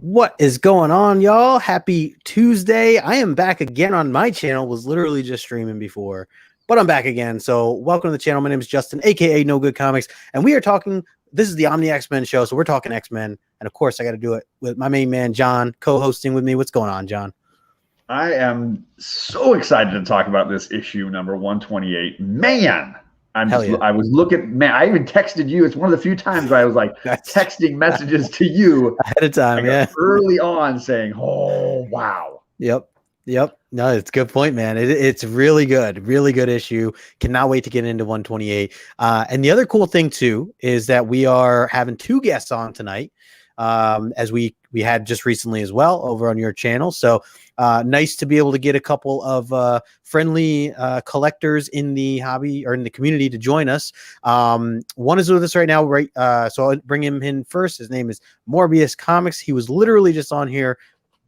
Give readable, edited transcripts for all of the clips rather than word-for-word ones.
What is going on, y'all? Happy Tuesday. I am back again on my channel. Was literally just streaming before, but I'm back again. So welcome to the channel. My name is Justin, aka No Good Comics, and we are talking. This is the Omni X-Men show, so we're talking X-Men, and of course, I got to do it with my main man John, co-hosting with me. What's going on, John? I am so excited to talk about this issue number 128. Man, I was looking, man, I even texted you. It's one of the few times where I was like texting messages to you ahead of time, early on saying, oh, wow. Yep. No, it's a good point, man. It's really good issue. Cannot wait to get into 128. And the other cool thing too is that we are having two guests on tonight, as we had just recently as well over on your channel. So nice to be able to get a couple of friendly collectors in the hobby or in the community to join us. One is with us right now, right? So I'll bring him in first. His name is Morbius Comics. He was literally just on here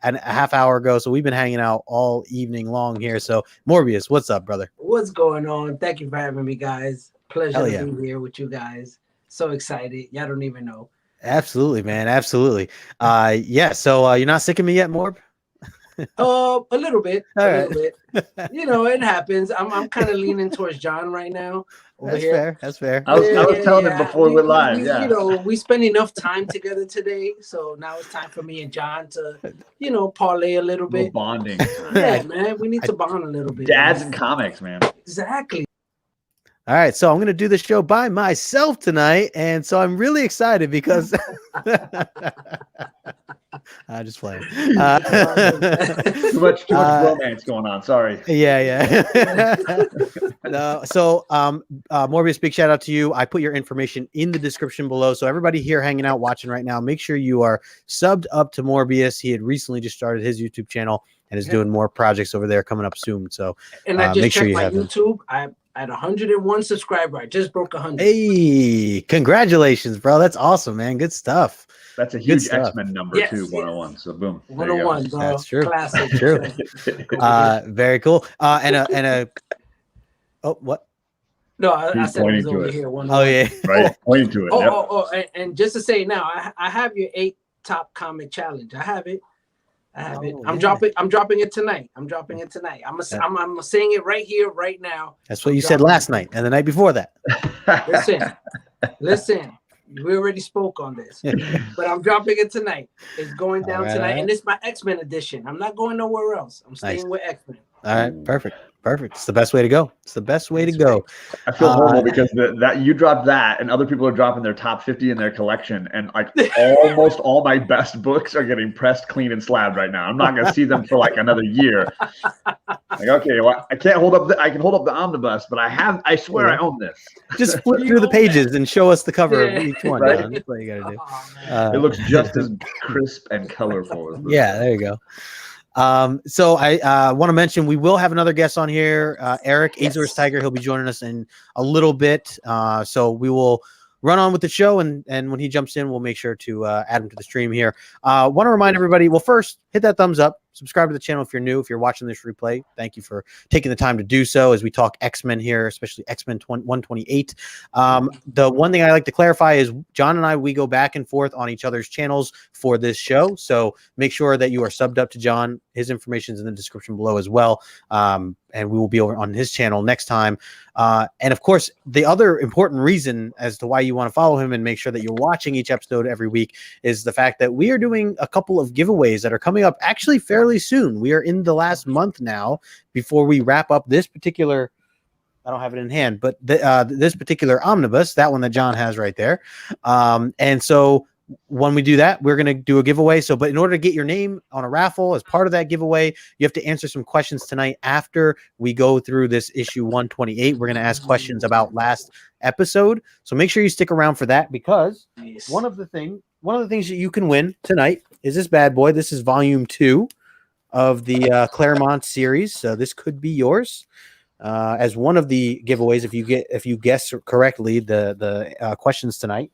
a half hour ago, so we've been hanging out all evening long here. So Morbius, what's up, brother? What's going on? Thank you for having me, guys. Pleasure to be here with you guys. So excited. Y'all don't even know. Absolutely, man. Absolutely. Yeah. So you're not sick of me yet, Morb? A little bit. Little bit. You know, it happens. I'm kind of leaning towards John right now. That's fair. I was telling him before we went live. You know, we spend enough time together today, so now it's time for me and John to, you know, parlay a little bit. Bonding. Yeah, man. We need to bond a little bit. Dads and comics, man. Exactly. All right, so I'm going to do the show by myself tonight, and so I'm really excited because I'm just playing. Too much romance going on. Sorry. Yeah. No, so Morbius, big shout out to you. I put your information in the description below. So everybody here hanging out, watching right now, make sure you are subbed up to Morbius. He had recently just started his YouTube channel and is doing more projects over there coming up soon. So and I just checked my YouTube. I'm at 101 subscriber. I just broke 100. Hey, congratulations, bro. That's awesome, man. Good stuff. That's a huge X-Men number too, 101. So boom. 101, bro. That's true. Classic. That's true. Very cool. Oh, what? No, I said it was over here. Oh, yeah. Right. Pointing to it. And just to say now, I have your 8 top comic challenge. I have it. I'm dropping it tonight. I'm saying it right here, right now. That's what you said last night and the night before that. Listen. We already spoke on this, but I'm dropping it tonight. It's going down tonight, and it's my X-Men edition. I'm not going nowhere else. I'm staying with X-Men. All right, perfect. It's the best way to go. I feel horrible because that you dropped that, and other people are dropping their top 50 in their collection, and like almost all my best books are getting pressed, clean, and slabbed right now. I'm not going to see them for like another year. Like, okay, well, I can't hold up. I can hold up the omnibus, but I swear I own this. Just flip through the pages and show us the cover of each one. Right? That's what you got to do. It looks just as crisp and colorful. Yeah, there you go. So I want to mention we will have another guest on here, Eric, Azor's Tiger. He'll be joining us in a little bit. So we will run on with the show, and when he jumps in, we'll make sure to add him to the stream here. Want to remind everybody, well, first, hit that thumbs up. Subscribe to the channel if you're new. If you're watching this replay, thank you for taking the time to do so as we talk X-Men here, especially X-Men 128. The one thing I like to clarify is John and I, we go back and forth on each other's channels for this show. So make sure that you are subbed up to John. His information is in the description below as well. And we will be over on his channel next time. And of course, the other important reason as to why you want to follow him and make sure that you're watching each episode every week is the fact that we are doing a couple of giveaways that are coming up actually fairly soon. We are in the last month now before we wrap up this particular, I don't have it in hand, but this particular omnibus, that one that John has right there. And so when we do that, we're going to do a giveaway. So, but in order to get your name on a raffle as part of that giveaway, you have to answer some questions tonight after we go through this issue 128. We're going to ask questions about last episode. So make sure you stick around for that, because one of the things that you can win tonight is this bad boy. This is volume 2 of the Claremont series. So this could be yours as one of the giveaways. If you guess correctly the questions tonight,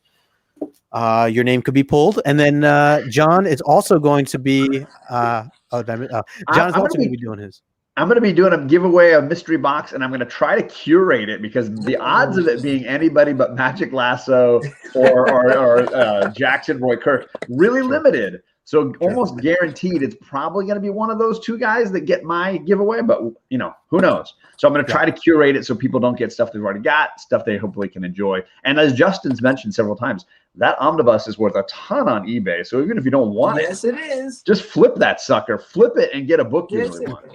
your name could be pulled. And then John is also going to be John's also going to be doing his. I'm going to be doing a giveaway, a mystery box, and I'm going to try to curate it because the odds of it being anybody but Magic Lasso or Jackson Roy Kirk really limited. So almost guaranteed it's probably going to be one of those two guys that get my giveaway, but who knows? So I'm going to try to curate it so people don't get stuff they've already got, stuff they hopefully can enjoy. And as Justin's mentioned several times, that omnibus is worth a ton on eBay. So even if you don't want it is. Just flip that sucker, flip it and get a book you really want.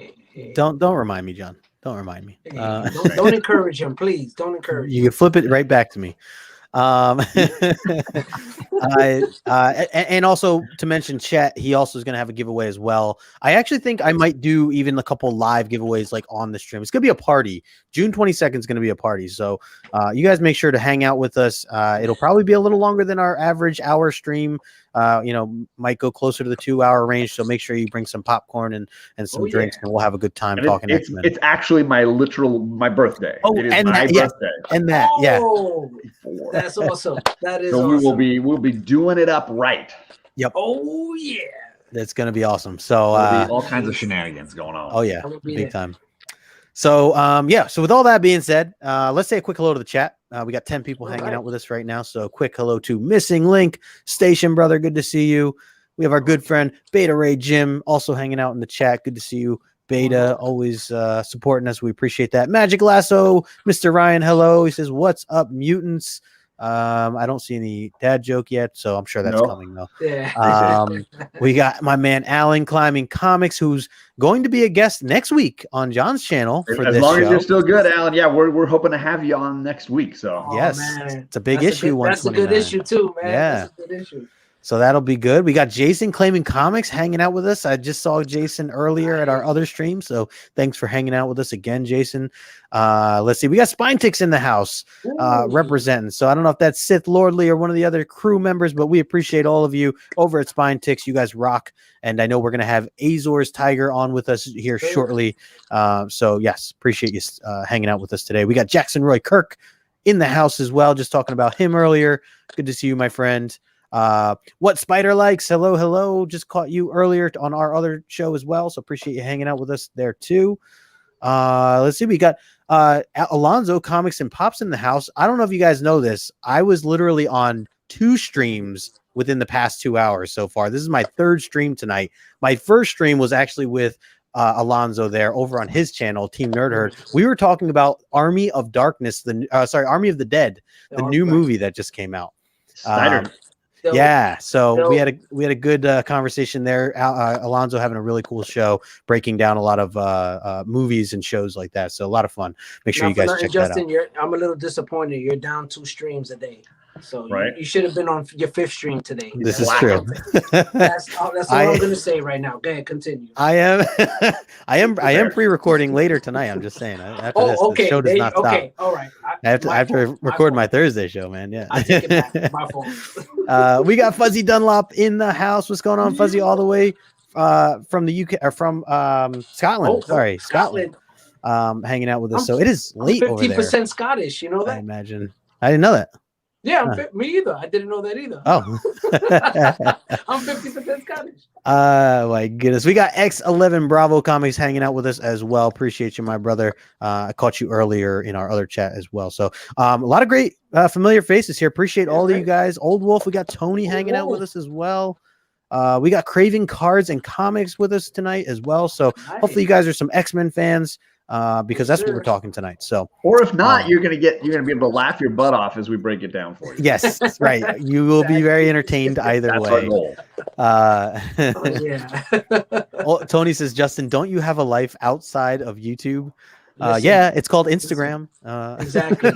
Don't remind me, John. Don't remind me. Don't encourage him, please. Don't encourage him. You can flip it right back to me. And also to mention Chet, he also is going to have a giveaway as well. I actually think I might do even a couple live giveaways like on the stream. It's going to be a party. June 22nd is going to be a party. So you guys make sure to hang out with us. It'll probably be a little longer than our average hour stream. Might go closer to the 2-hour range. So make sure you bring some popcorn and some drinks, and we'll have a good time talking X-Men. It's actually my birthday. Oh, it is and my birthday. And that, that's awesome. That is so awesome. we'll be doing it up right. Yep. Oh yeah. That's gonna be awesome. So all kinds of shenanigans going on. Oh yeah, big time. So so with all that being said, let's say a quick hello to the chat. We got 10 people hanging out with us right now. So quick hello to Missing Link, Station Brother. Good to see you. We have our good friend Beta Ray Jim also hanging out in the chat. Good to see you, Beta. Always supporting us. We appreciate that. Magic Lasso, Mr. Ryan. Hello. He says, "What's up, mutants?" I don't see any dad joke yet, so I'm sure that's coming though. Yeah. We got my man Alan Climbing Comics, who's going to be a guest next week on John's channel. For as this long show. as you're still good, Alan. Yeah, we're hoping to have you on next week. So yes, it's a big issue. That's a good issue too, man. Yeah, that's a good issue. So that'll be good. We got Jason Claiming Comics hanging out with us. I just saw Jason earlier at our other stream. So thanks for hanging out with us again, Jason. Let's see. We got Spine Ticks in the house representing. So I don't know if that's Sith Lordly or one of the other crew members, but we appreciate all of you over at Spine Ticks. You guys rock. And I know we're going to have Azor's Tiger on with us here shortly. So yes, appreciate you hanging out with us today. We got Jackson Roy Kirk in the house as well. Just talking about him earlier. Good to see you, my friend. What Spider Likes, hello, just caught you earlier on our other show as well, so appreciate you hanging out with us there too. Let's see, we got Alonzo Comics and Pops in the house. I don't know if you guys know this, I was literally on 2 streams within the past 2 hours so far. This is my 3rd stream tonight. My first stream was actually with Alonzo there over on his channel, Team Nerd Herd. We were talking about Army of Darkness, Army of the Dead, the new movie that just came out. Yeah, so we had a good conversation there. Alonzo having a really cool show, breaking down a lot of movies and shows like that. So a lot of fun. Make sure you guys check Justin, that out. I'm a little disappointed. You're down 2 streams a day. So right. you should have been on your 5th stream today. This is true. That's all I'm going to say right now. Go ahead, continue. I am pre-recording later tonight. I'm just saying. After the show does not stop. Okay, all right. I have to record my Thursday show, man. Yeah. I take it back. My fault. We got Fuzzy Dunlop in the house. What's going on, Fuzzy? All the way from the UK or from Scotland. Scotland. Hanging out with us. So it is late over there. 50% Scottish. You know that? I imagine. I didn't know that. Yeah, me either. I didn't know that either. Oh. I'm 50% Scottish. My goodness. We got X11 Bravo Comics hanging out with us as well. Appreciate you, my brother. I caught you earlier in our other chat as well. So a lot of great familiar faces here. Appreciate all of you guys. Old Wolf, we got Tony hanging out with us as well. We got Craving Cards and Comics with us tonight as well. So hopefully you guys are some X-Men fans. Because that's what we're talking tonight. So, or if not, you're gonna be able to laugh your butt off as we break it down for you. Yes, right. You will be very entertained either that's way. Our goal. Tony says, Justin, don't you have a life outside of YouTube? Yeah, it's called Instagram. Exactly.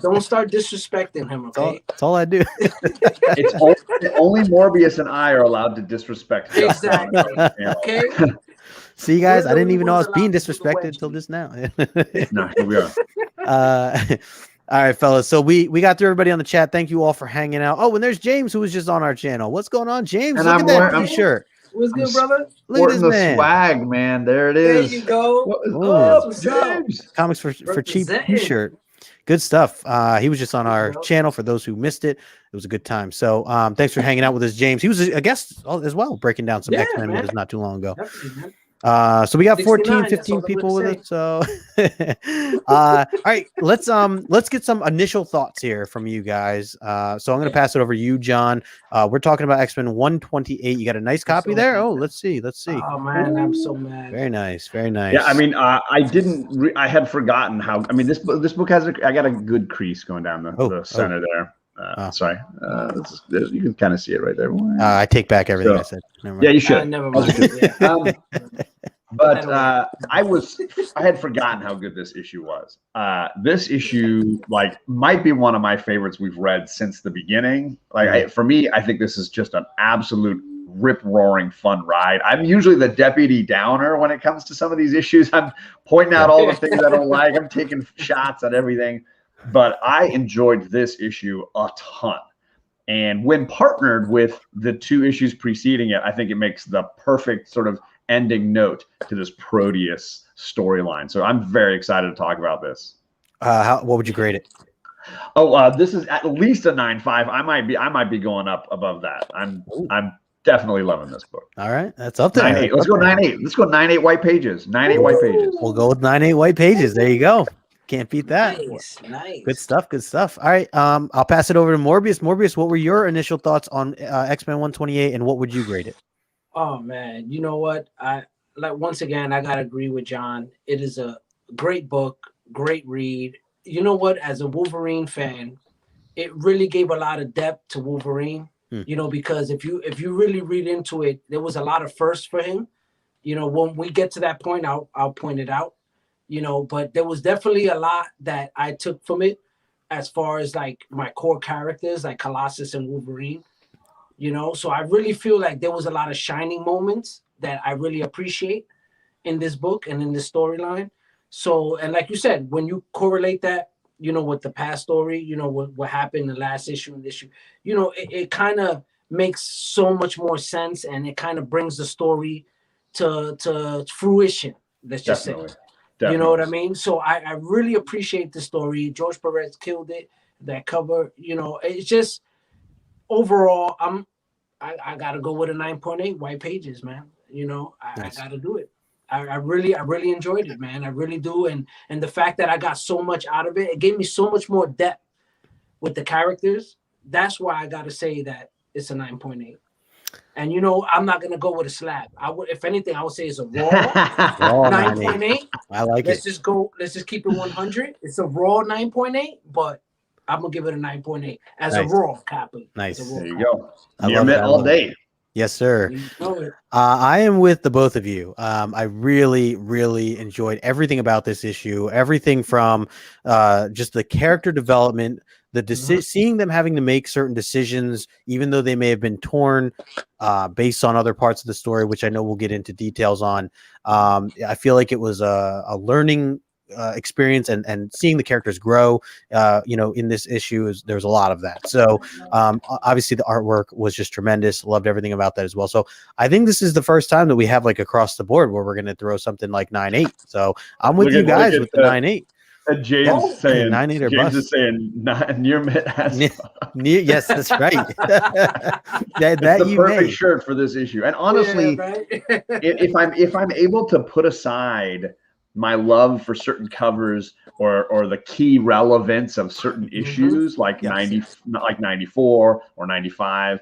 Don't start disrespecting him. Okay, that's all I do. It's only Morbius and I are allowed to disrespect. Exactly. Okay. See, guys, I didn't even know I was being disrespected until just now. No, here we are. All right, fellas. So we got through everybody on the chat. Thank you all for hanging out. Oh, and there's James, who was just on our channel. What's going on, James? Look at that t-shirt. What's good, brother? Look at this man. Swag, man. There it is. There you go. What's up? Comics for cheap t-shirt. Good stuff. He was just on our channel. For those who missed it, it was a good time. So thanks for hanging out with us, James. He was a guest as well, breaking down some X-Men with us not too long ago. So we got 14, 69, 15 that's all people I'm with us. So, all right, let's get some initial thoughts here from you guys. So I'm going to pass it over to you, John. We're talking about X-Men 128. You got a nice copy there? Oh, let's see. Oh man, I'm so mad. Very nice. Yeah, I mean, I had forgotten how. I mean, this book has I got a good crease going down the center there. Sorry, you can kind of see it right there. I take back everything I said. Yeah, you should. Never mind. But I had forgotten how good this issue was. This issue, might be one of my favorites we've read since the beginning. For me, I think this is just an absolute rip-roaring fun ride. I'm usually the Deputy Downer when it comes to some of these issues. I'm pointing out all the things I don't like. I'm taking shots at everything. But I enjoyed this issue a ton. And when partnered with the 2 issues preceding it, I think it makes the perfect sort of ending note to this Proteus storyline. So I'm very excited to talk about this. What would you grade it? This is at least a 9.5. I might be going up above that. I'm definitely loving this book. All right, that's up there. 9.8. Let's go 9.8. Let's go 9.8 white pages. 9.8 white pages. We'll go with 9.8 white pages. There you go. Can't beat that. Nice. Good stuff. All right. I'll pass it over to Morbius. Morbius, what were your initial thoughts on X-Men 128, and what would you grade it? Oh man, you know what? Once again, I gotta agree with John. It is a great book, great read. You know what? As a Wolverine fan, it really gave a lot of depth to Wolverine. You know, because if you really read into it, there was a lot of firsts for him. You know, when we get to that point, I'll point it out. You know, but there was definitely a lot that I took from it as far as my core characters, like Colossus and Wolverine, you know? So I really feel like there was a lot of shining moments that I really appreciate in this book and in this storyline. So, and like you said, when you correlate that, you know, with the past story, you know, what happened in the last issue and issue, you know, it kind of makes so much more sense, and it kind of brings the story to fruition. Let's just say. Definitely. You know what I mean? So I really appreciate the story. George Perez killed it. That cover, you know, it's just overall, I gotta go with a 9.8 white pages, man. You know, I gotta do it. I really enjoyed it, man. I really do. And the fact that I got so much out of it, it gave me so much more depth with the characters. That's why I gotta say that it's a 9.8. And you know, I'm not gonna go with a slab. If anything, I would say it's a raw 9.8. I like it. Let's just keep it 100. It's a raw 9.8, but I'm gonna give it a 9.8 as a raw copy. Nice. There you go. I love it all day. Yes, sir. I am with the both of you. I really, really enjoyed everything about this issue. Everything from just the character development, seeing them having to make certain decisions, even though they may have been torn based on other parts of the story, which I know we'll get into details on. I feel like it was a learning experience, and seeing the characters grow, you know, in this issue there's a lot of that. So obviously the artwork was just tremendous. Loved everything about that as well. So I think this is the first time that we have across the board where we're going to throw something like 9.8. So I'm with you guys with the 9.8. James saying 9.8 or James bust. is saying near mid. Yes, that's right. That's the perfect shirt for this issue. And honestly, if I'm able to put aside my love for certain covers or the key relevance of certain issues like 94 or 95,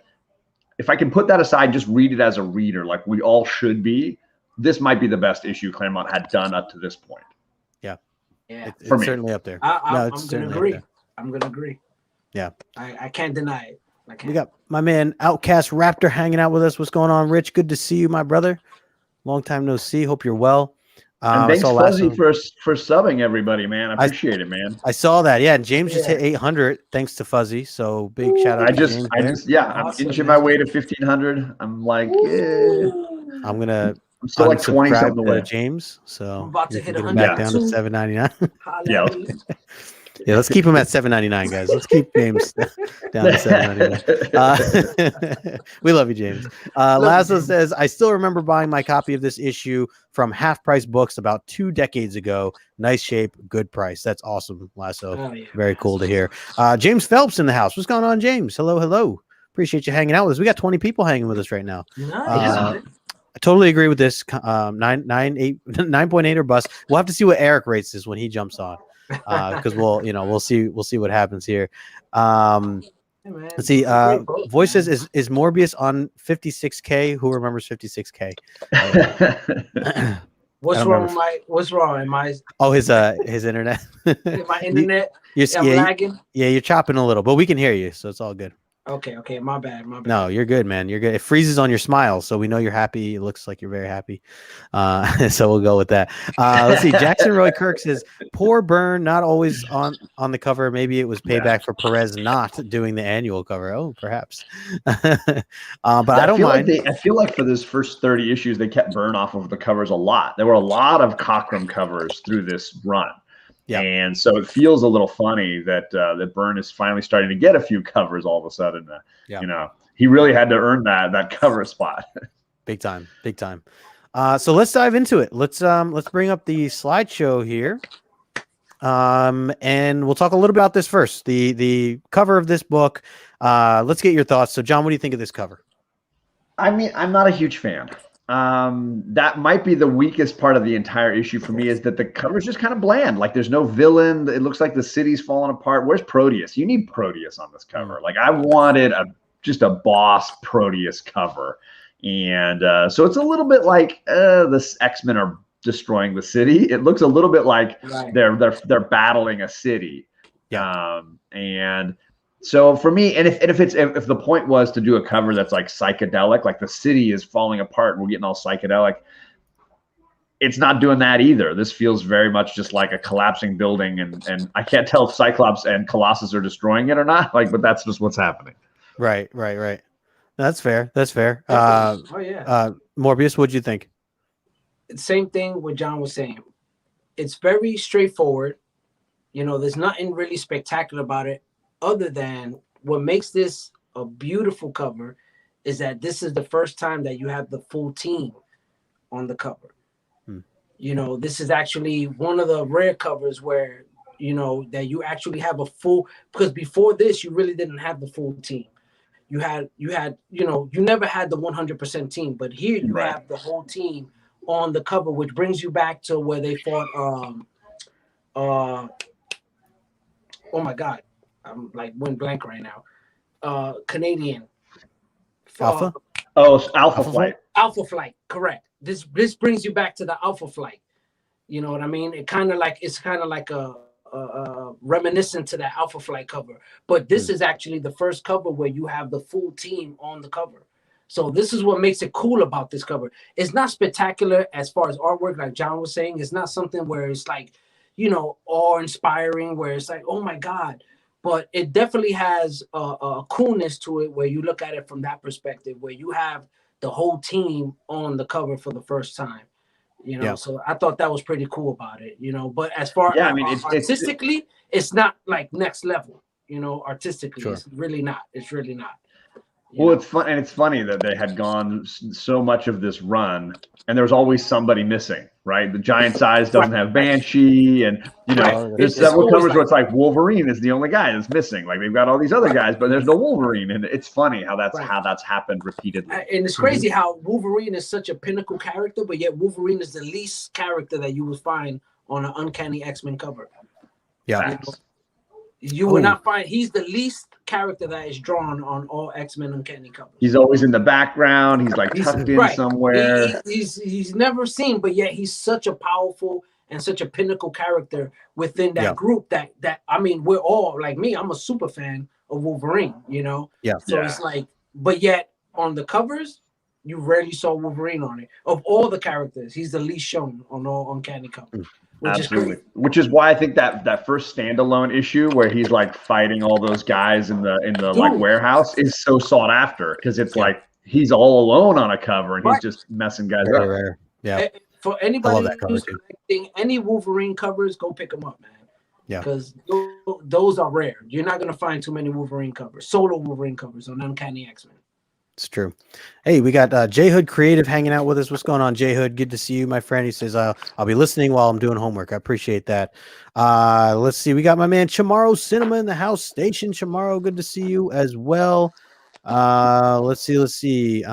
if I can put that aside, just read it as a reader, like we all should be, this might be the best issue Claremont had done up to this point. Yeah, it's certainly up there. I'm gonna agree. I'm gonna agree. Yeah, I can't deny it. We got my man Outcast Raptor hanging out with us. What's going on, Rich? Good to see you, my brother. Long time no see. Hope you're well. And thanks, Fuzzy, for subbing everybody, man. I appreciate it, man. I saw that. Yeah, and James just hit 800 thanks to Fuzzy. So big shout out. I'm inching my way to 1,500. I'm like, I'm still like 20 something away. James, so I'm about to hit 100 back down to 7.99. Yeah, let's keep him at 7.99, guys. Let's keep James down to 7.99. We love you, James. Lazo says, I still remember buying my copy of this issue from Half Price Books about 2 decades ago. Nice shape, good price. That's awesome, Lazo. Very cool to hear. James Phelps in the house. What's going on, James? Hello. Appreciate you hanging out with us. We got 20 people hanging with us right now. Nice. totally agree with this. 9.8 or bust. We'll have to see what Eric rates this when he jumps on, because we'll see what happens here. Hey, man, Let's see. great book, Voice man. says, is Morbius on 56K? Who remembers 56K? What's wrong? What's wrong? Am I? Oh, his internet. My internet. I'm lagging. Yeah, you're chopping a little, but we can hear you, so it's all good. Okay. My bad. No, you're good, man. You're good. It freezes on your smile, so we know you're happy. It looks like you're very happy. So we'll go with that. Let's see. Jackson Roy Kirk says, "Poor Byrne, not always on the cover. Maybe it was payback for Perez not doing the annual cover. Oh, perhaps. But I don't mind. I feel like for those first 30 issues, they kept Byrne off of the covers a lot. There were a lot of Cockrum covers through this run. Yeah, and so it feels a little funny that that Byrne is finally starting to get a few covers all of a sudden. He really had to earn that cover spot. Big time. So let's dive into it. Let's bring up the slideshow here, and we'll talk a little about this first. The cover of this book. Let's get your thoughts. So, John, what do you think of this cover? I mean, I'm not a huge fan. That might be the weakest part of the entire issue for me, is that the cover's just kind of bland. Like, there's no villain. It looks like the city's falling apart. Where's Proteus? You need Proteus on this cover. Like, I wanted just a boss Proteus cover. And so it's a little bit like the X-Men are destroying the city. It looks a little bit like they're battling a city. Yeah. And so for me, and if the point was to do a cover that's like psychedelic, like the city is falling apart and we're getting all psychedelic, it's not doing that either. This feels very much just like a collapsing building, and I can't tell if Cyclops and Colossus are destroying it or not. Like, but that's just what's happening. Right. That's fair. Morbius, what'd you think? Same thing what John was saying. It's very straightforward. There's nothing really spectacular about it, other than what makes this a beautiful cover is that this is the first time that you have the full team on the cover. This is actually one of the rare covers where, that you actually have a full, because before this, you really didn't have the full team. You never had the 100% team, but here you have the whole team on the cover, which brings you back to where they fought, oh my God, I'm like went blank right now. Canadian. Alpha? Alpha Flight. Alpha Flight, correct. This brings you back to the Alpha Flight. You know what I mean? It's kind of like a reminiscent to that Alpha Flight cover. But this is actually the first cover where you have the full team on the cover. So this is what makes it cool about this cover. It's not spectacular as far as artwork, like John was saying. It's not something where it's like, awe-inspiring, where it's like, oh my God. But it definitely has a coolness to it where you look at it from that perspective, where you have the whole team on the cover for the first time. So I thought that was pretty cool about it, But as far as artistically, it's not like next level, artistically. Sure. It's really not. Well, it's fun, and it's funny that they had gone so much of this run, and there was always somebody missing, right? The Giant Size doesn't have Banshee, and there's several covers where it's like Wolverine is the only guy that's missing. Like, they've got all these other guys, but there's no Wolverine, and it's funny how that's happened repeatedly. And it's crazy how Wolverine is such a pinnacle character, but yet Wolverine is the least character that you would find on an Uncanny X-Men cover. Yeah. You will not find, he's the least character that is drawn on all X-Men Uncanny covers. He's always in the background. He's like tucked in somewhere. He's never seen, but yet he's such a powerful and such a pinnacle character within that group that I mean, we're all like me. I'm a super fan of Wolverine, So it's like, but yet on the covers, you rarely saw Wolverine on it. Of all the characters, he's the least shown on all Uncanny covers. Absolutely. Which is why I think that first standalone issue where he's like fighting all those guys in the like warehouse is so sought after, because it's like he's all alone on a cover and he's just messing guys up. Rare. Yeah. For anybody who's collecting any Wolverine covers, go pick them up, man. Yeah. Because those are rare. You're not gonna find too many Wolverine covers, solo Wolverine covers on Uncanny X-Men. It's true. Hey, we got J Hood Creative hanging out with us. What's going on, J Hood? Good to see you, my friend. He says, I'll be listening while I'm doing homework. I appreciate that. Let's see. We got my man Chamorro Cinema in the house station. Chamorro, good to see you as well. Let's see.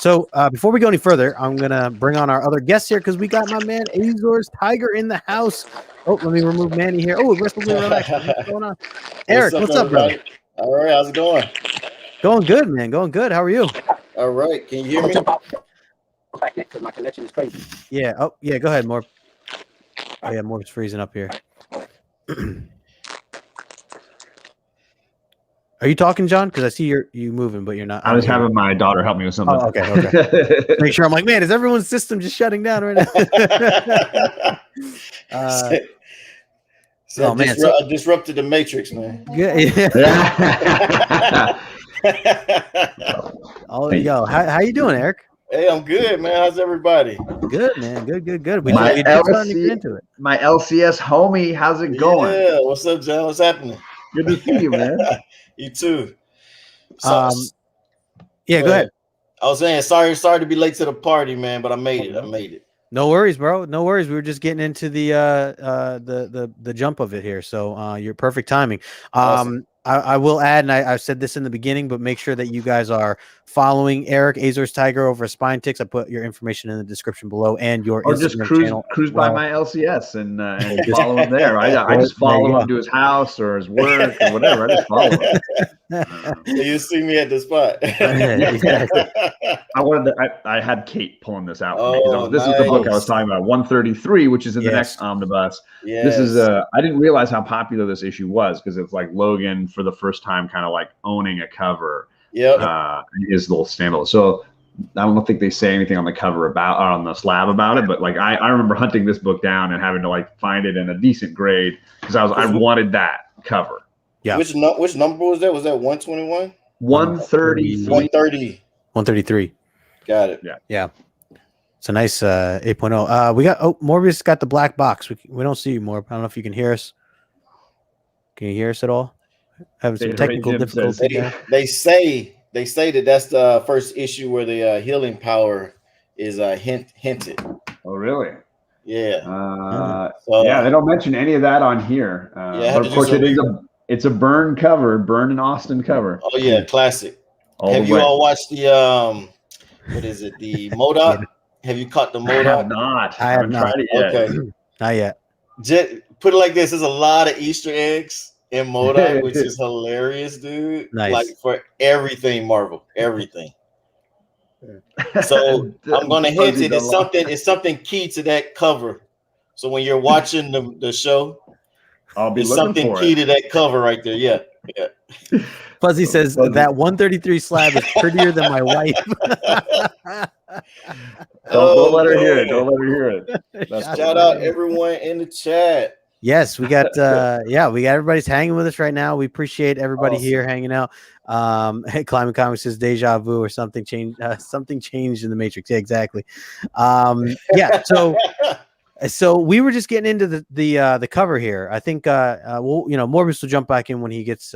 So before we go any further, I'm gonna bring on our other guests here because we got my man Azor's Tiger in the house. Oh, let me remove Manny here. Oh, WrestleMania Relax. What's going on? Eric, what's up, brother? All right, how's it going? Going good, man. Going good. How are you? All right, can you hear me? Because my connection is crazy. Yeah. Oh, yeah. Go ahead, Morb. Oh, yeah, Morb's freezing up here. Are you talking, John? Because I see you moving, but you're not. I was having my daughter help me with something. Oh, okay. Make sure. I'm like, man, is everyone's system just shutting down right now? So I disrupted the Matrix, man. Good. Yeah. Oh, yo, how you doing, Eric? Hey, I'm good, man. How's everybody? Good, man. Good. We My did starting to get into it. My LCS homie, how's it going? Yeah, what's up, John? What's happening? Good to see you, man. You too. So, yeah, go ahead. I was saying, sorry to be late to the party, man, but I made it. No worries, bro. No worries. We were just getting into the jump of it here, so you're perfect timing. Awesome. I will add, and I said this in the beginning, but make sure that you guys are following Eric Azor's Tiger over at Spine Ticks. I put your information in the description below and your or Instagram just cruise by my LCS and follow him there. I just follow him to his house or his work or whatever. I just follow him. You see me at the spot. Exactly. I had Kate pulling this out for me because this is the book I was talking about, 133, which is in the next omnibus. Yes. This is I didn't realize how popular this issue was because it's like Logan for the first time kind of like owning a cover. His little standalone. So I don't think they say anything on the cover on the slab about it, but like I remember hunting this book down and having to like find it in a decent grade because I wanted that cover. Yeah. Which number was that? Was that 121? 133. 133. Got it. Yeah. It's a nice 8.0. We got Morbius got the black box. We don't see you, Morb. I don't know if you can hear us. Can you hear us at all? Having some technical difficulty. They say that that's the first issue where the healing power is hinted. Oh, really? Yeah. Yeah, they don't mention any of that on here. But of course, it's a Byrne cover, Byrne and Austin cover. Oh yeah, classic. Have you all watched the what is it? The MODOK? Have you caught the MODOK? I haven't tried it yet. Okay, not yet. Put it like this: there's a lot of Easter eggs in MODOK, which is hilarious, dude. Nice. Like for everything Marvel, everything. So I'm gonna hint it. It's something key to that cover. So when you're watching the show, I'll be looking something for key it. to that cover right there. Yeah. Fuzzy says that 133 slab is prettier than my wife. Don't let her hear it. Don't let her hear it. Shout out everyone in the chat. Yes, we got we got everybody's hanging with us right now. We appreciate everybody here hanging out. Climate Comics says deja vu or something changed in the Matrix. Yeah, exactly. So we were just getting into the cover here. I think Morbius will jump back in when he gets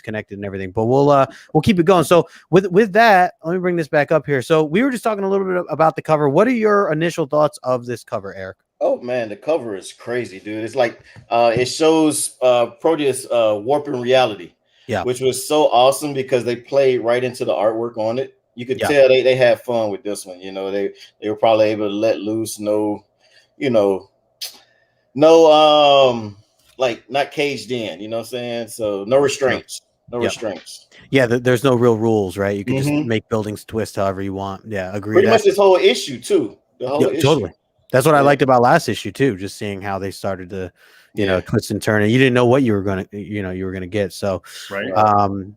connected and everything. But we'll keep it going. So with that, let me bring this back up here. So we were just talking a little bit about the cover. What are your initial thoughts of this cover, Eric? Oh man, the cover is crazy, dude. It's like it shows Proteus warping reality. Yeah, which was so awesome because they played right into the artwork on it. You could tell they had fun with this one. You know, they were probably able to let loose like not caged in, you know what I'm saying? So no restraints. Restraints. Yeah, there's no real rules, right? You can just make buildings twist however you want. Yeah, agree. Pretty much this whole issue too. The whole issue. Totally. That's what I liked about last issue too, just seeing how they started to, twist and turn, and you didn't know what you were gonna get. So right. I'm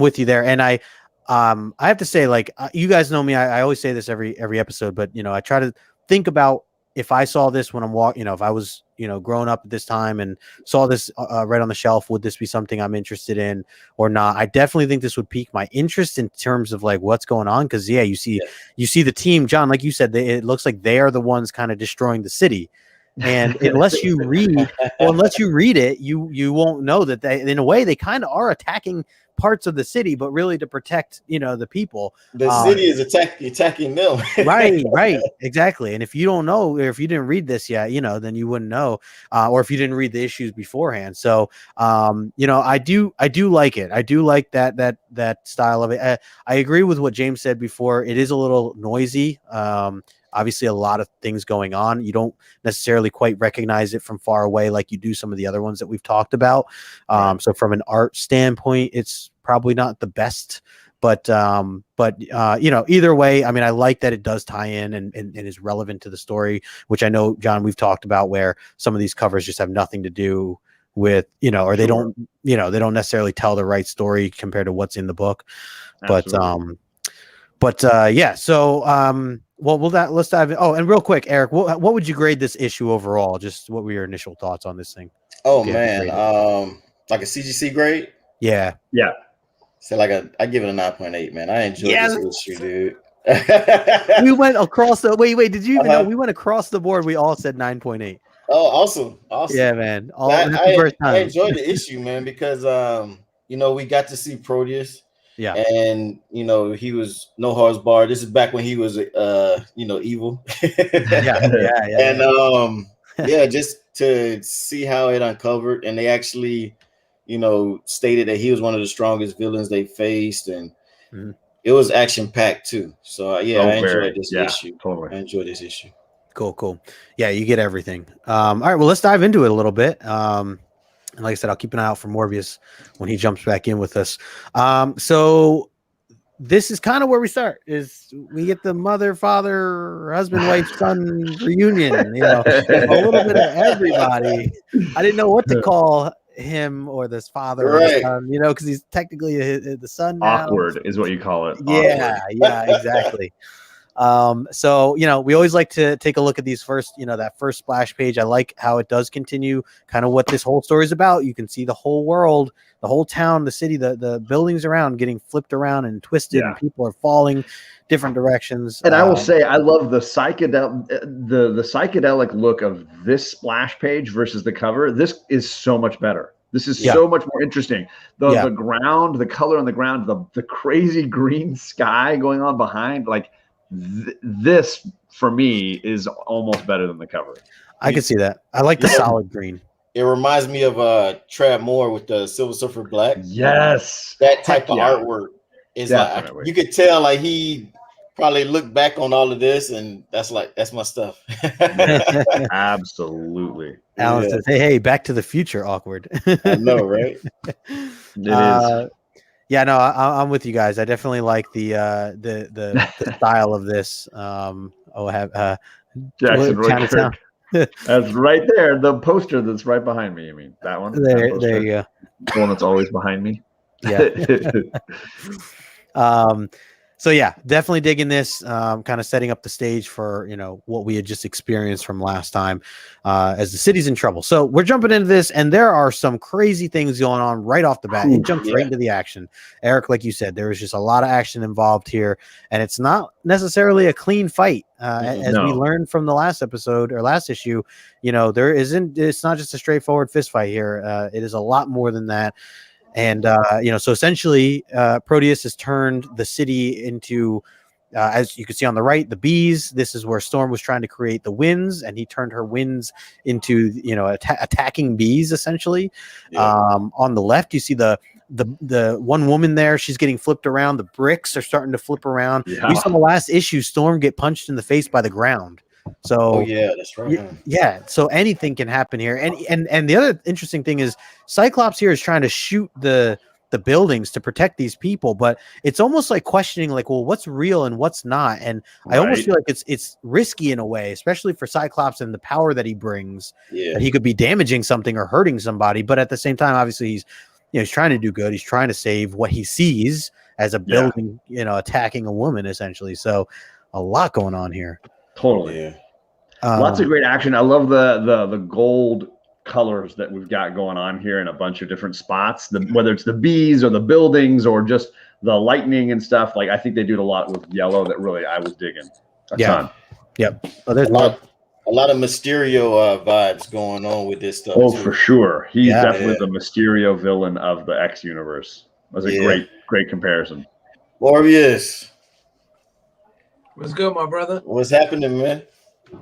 with you there. And I have to say, like, you guys know me, I always say this every episode, but I try to think about if I saw this when I'm walking, if I was, growing up at this time and saw this right on the shelf, would this be something I'm interested in or not? I definitely think this would pique my interest in terms of like what's going on. Cause you see the team, John, like you said, it looks like they are the ones kind of destroying the city. And unless you read it, you won't know that they, in a way, they kind of are attacking parts of the city, but really to protect, the people. The city is attacking them. Right, exactly. And if you don't know, or if you didn't read this yet, then you wouldn't know, or if you didn't read the issues beforehand. So, I do like it. I do like that style of it. I agree with what James said before. It is a little noisy. Obviously a lot of things going on. You don't necessarily quite recognize it from far away like you do some of the other ones that we've talked about. So from an art standpoint, it's probably not the best, but either way, I mean, I like that it does tie in and is relevant to the story, which I know, John, we've talked about, where some of these covers just have nothing to do with, or they don't necessarily tell the right story compared to what's in the book. Absolutely. Yeah. So, let's dive in. Oh, and real quick, Eric, what would you grade this issue overall? Just what were your initial thoughts on this thing? Oh man, like a CGC grade? Yeah. So I give it a 9.8, man. I enjoyed this issue, dude. We went across the wait, did you even know we went across the board? We all said 9.8. Oh, awesome. Yeah, man. I enjoyed the issue, man, because we got to see Proteus. Yeah. And he was No Holds Barred. This is back when he was evil. And just to see how it uncovered, and they actually stated that he was one of the strongest villains they faced, and it was action packed too. So I enjoyed this issue. Totally. I enjoyed this issue. Cool. Yeah, you get everything. All right, well, let's dive into it a little bit. And like I said, I'll keep an eye out for Morbius when he jumps back in with us. So this is kind of where we start. Is we get the mother, father, husband, wife, son reunion. A little bit of everybody. I didn't know what to call him or this father, or the son, because he's technically the son now. Awkward is what you call it. Yeah, exactly. So, we always like to take a look at these first, that first splash page. I like how it does continue kind of what this whole story is about. You can see the whole world, the whole town, the city, the buildings around getting flipped around and twisted, and people are falling different directions. And I will say, I love the psychedelic look of this splash page versus the cover. This is so much better. This is so much more interesting. The ground, the color on the ground, the crazy green sky going on behind, like, this for me is almost better than the cover. I can see that. I like the solid green. It reminds me of Trav Moore with the Silver Surfer Black. Yes, that type of artwork is like, you could tell like he probably looked back on all of this, and that's my stuff. Absolutely. Alan says, "Hey, Back to the Future, awkward." I know, right? It is. Yeah, no, I'm with you guys. I definitely like the style of this. Jackson Roy. That's right there. The poster that's right behind me. I mean, that one. There you go. The one that's always behind me. Yeah. So yeah, definitely digging this, kind of setting up the stage for, what we had just experienced from last time, as the city's in trouble. So we're jumping into this, and there are some crazy things going on right off the bat. It jumps right into the action. Eric, like you said, there was just a lot of action involved here, and it's not necessarily a clean fight. As we learned from the last episode or last issue, it's not just a straightforward fist fight here. It is a lot more than that. And, so essentially, Proteus has turned the city into, as you can see on the right, the bees. This is where Storm was trying to create the winds, and he turned her winds into, attacking bees, essentially. On the left, you see the one woman there. She's getting flipped around. The bricks are starting to flip around. We saw the last issue, Storm get punched in the face by the ground. So that's right. Yeah, so anything can happen here. And the other interesting thing is Cyclops here is trying to shoot the buildings to protect these people, but it's almost like questioning, like, well, what's real and what's not. And I almost feel like it's risky in a way, especially for Cyclops and the power that he brings. That he could be damaging something or hurting somebody, but at the same time, obviously he's trying to do good. He's trying to save what he sees as a building, attacking a woman, essentially. So a lot going on here. Totally. Lots of great action. I love the gold colors that we've got going on here in a bunch of different spots, whether it's the bees or the buildings or just the lightning and stuff. Like, I think they do a lot with yellow that really I was digging a ton. Yep. Well, there's a lot of Mysterio vibes going on with this stuff. Oh, too. For sure. He's definitely the Mysterio villain of the X universe. was a great comparison. Morbius. What's good, my brother? What's happening, man?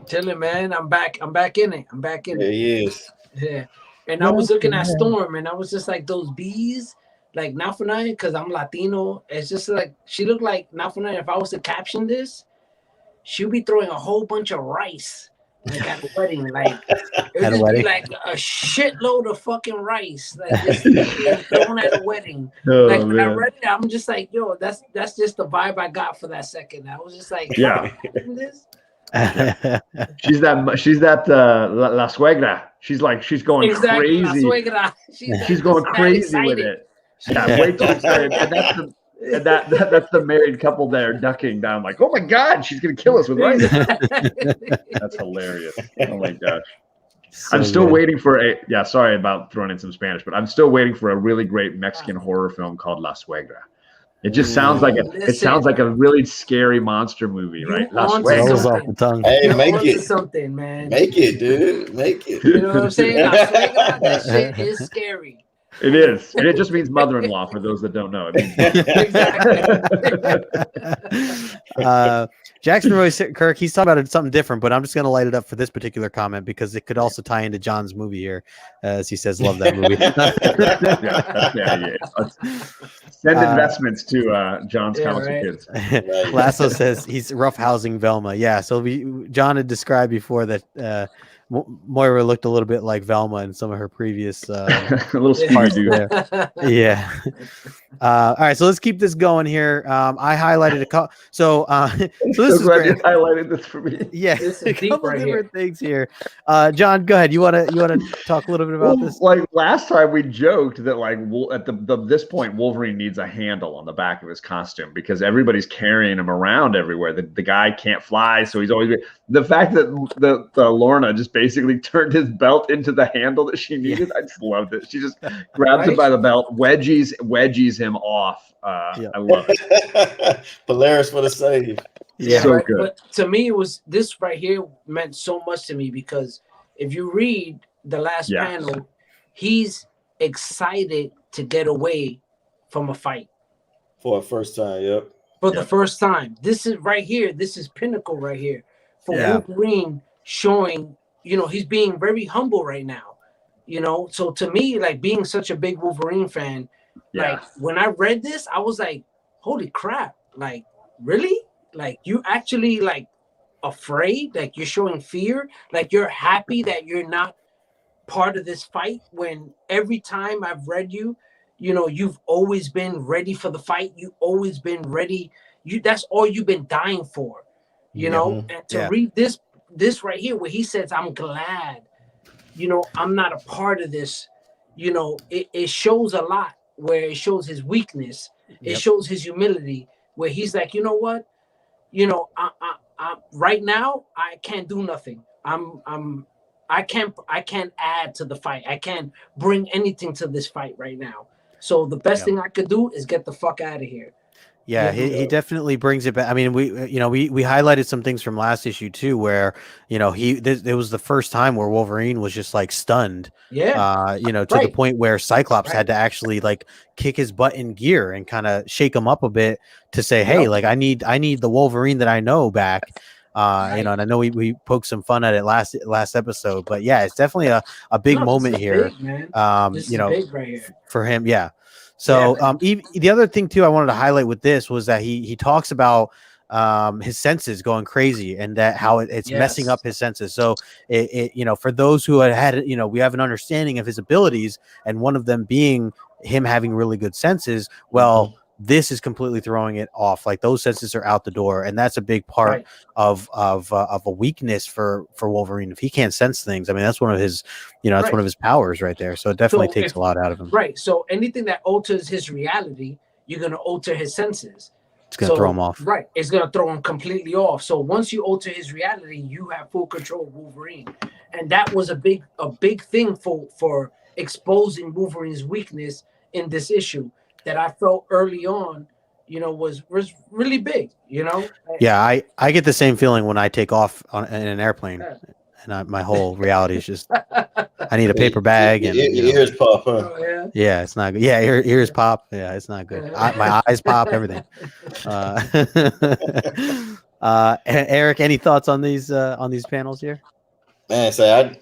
Chilling, man. I'm back in it. There he is. Yeah. And I was looking at Storm, and I was just like, those bees, like, not for nothing, because I'm Latino. It's just like, she looked like, not for nothing, if I was to caption this, she'd be throwing a whole bunch of rice, like, at the wedding. Like, it would just be like a shitload of fucking rice, like, just being thrown at a weading. Like, when I read it, I'm just like, yo, that's just the vibe I got for that second. I was just like, yeah. This? She's that la suegra. She's going crazy. La suegra. She's going crazy with it. Yeah, way too excited. And that's the married couple there ducking down, like, oh my god, she's gonna kill us with rice. That's hilarious. Oh my gosh. I'm still waiting for sorry about throwing in some Spanish, but I'm still waiting for a really great Mexican horror film called La Suegra. It just sounds like a really scary monster movie, right? Rolls off the tongue. Hey, make it something, man. Make it, dude. Make it. You know what I'm saying? La Suegra, that shit is scary. It is. And it just means mother-in-law for those that don't know. Jackson Royce Kirk, he's talking about something different, but I'm just going to light it up for this particular comment because it could also tie into John's movie here, as he says, love that movie. Send investments to John's Comics for Kids. Right. Lasso says he's roughhousing Velma. Yeah, so John had described before that Moira looked a little bit like Velma in some of her previous a little Scooby-Doo there. Yeah. All right, so let's keep this going here. I highlighted so this is glad you highlighted this for me. Yeah, This is a deep couple right different things here. John, go ahead. You want to talk a little bit about this? Like last time, we joked that like at this point, Wolverine needs a handle on the back of his costume because everybody's carrying him around everywhere. The guy can't fly, so he's always the fact that the Lorna just basically turned his belt into the handle that she needed. I just loved it. She just grabs him by the belt, wedgies him off. I love it. Polaris for the save. Yeah, so good. But to me, it was this right here meant so much to me because if you read the last panel, he's excited to get away from a fight for a first time. Yep. For the first time. This is right here. This is pinnacle right here for Wolverine showing. He's being very humble right now. So to me, like being such a big Wolverine fan, like when I read this, I was like, holy crap! Like really? Like you actually like afraid? Like you're showing fear? Like you're happy that you're not part of this fight? When every time I've read you, you've always been ready for the fight. You've always been ready. That's all you've been dying for. And to read this right here where he says, I'm glad, I'm not a part of this. It shows a lot where it shows his weakness. It shows his humility where he's like, you know what? I right now I can't do nothing. I can't add to the fight. I can't bring anything to this fight right now. So the best thing I could do is get the fuck out of here. Yeah, he definitely brings it back. I mean, we highlighted some things from last issue too, where it was the first time where Wolverine was just like stunned. Yeah, to the point where Cyclops had to actually like kick his butt in gear and kind of shake him up a bit to say, hey, like I need the Wolverine that I know back. And I know we poked some fun at it last episode, but yeah, it's definitely a big moment here. Big, big right here. For him, yeah. So the other thing too I wanted to highlight with this was that he talks about his senses going crazy and that how it's messing up his senses. So it for those who had we have an understanding of his abilities and one of them being him having really good senses. Well, this is completely throwing it off. Like those senses are out the door, and that's a big part of a weakness for Wolverine. If he can't sense things, I mean, that's one of his, that's one of his powers right there. So it definitely takes a lot out of him. Right. So anything that alters his reality, you're going to alter his senses. It's going to throw him off. Right. It's going to throw him completely off. So once you alter his reality, you have full control of Wolverine, and that was a big thing for exposing Wolverine's weakness in this issue. That I felt early on, was really big, Yeah, I get the same feeling when I take off in an airplane. and my whole reality is just I need a paper bag and ears pop. Huh? Oh, yeah, it's not good. Yeah, ears pop. Yeah, it's not good. My eyes pop. Everything. Eric, any thoughts on these panels here? Man,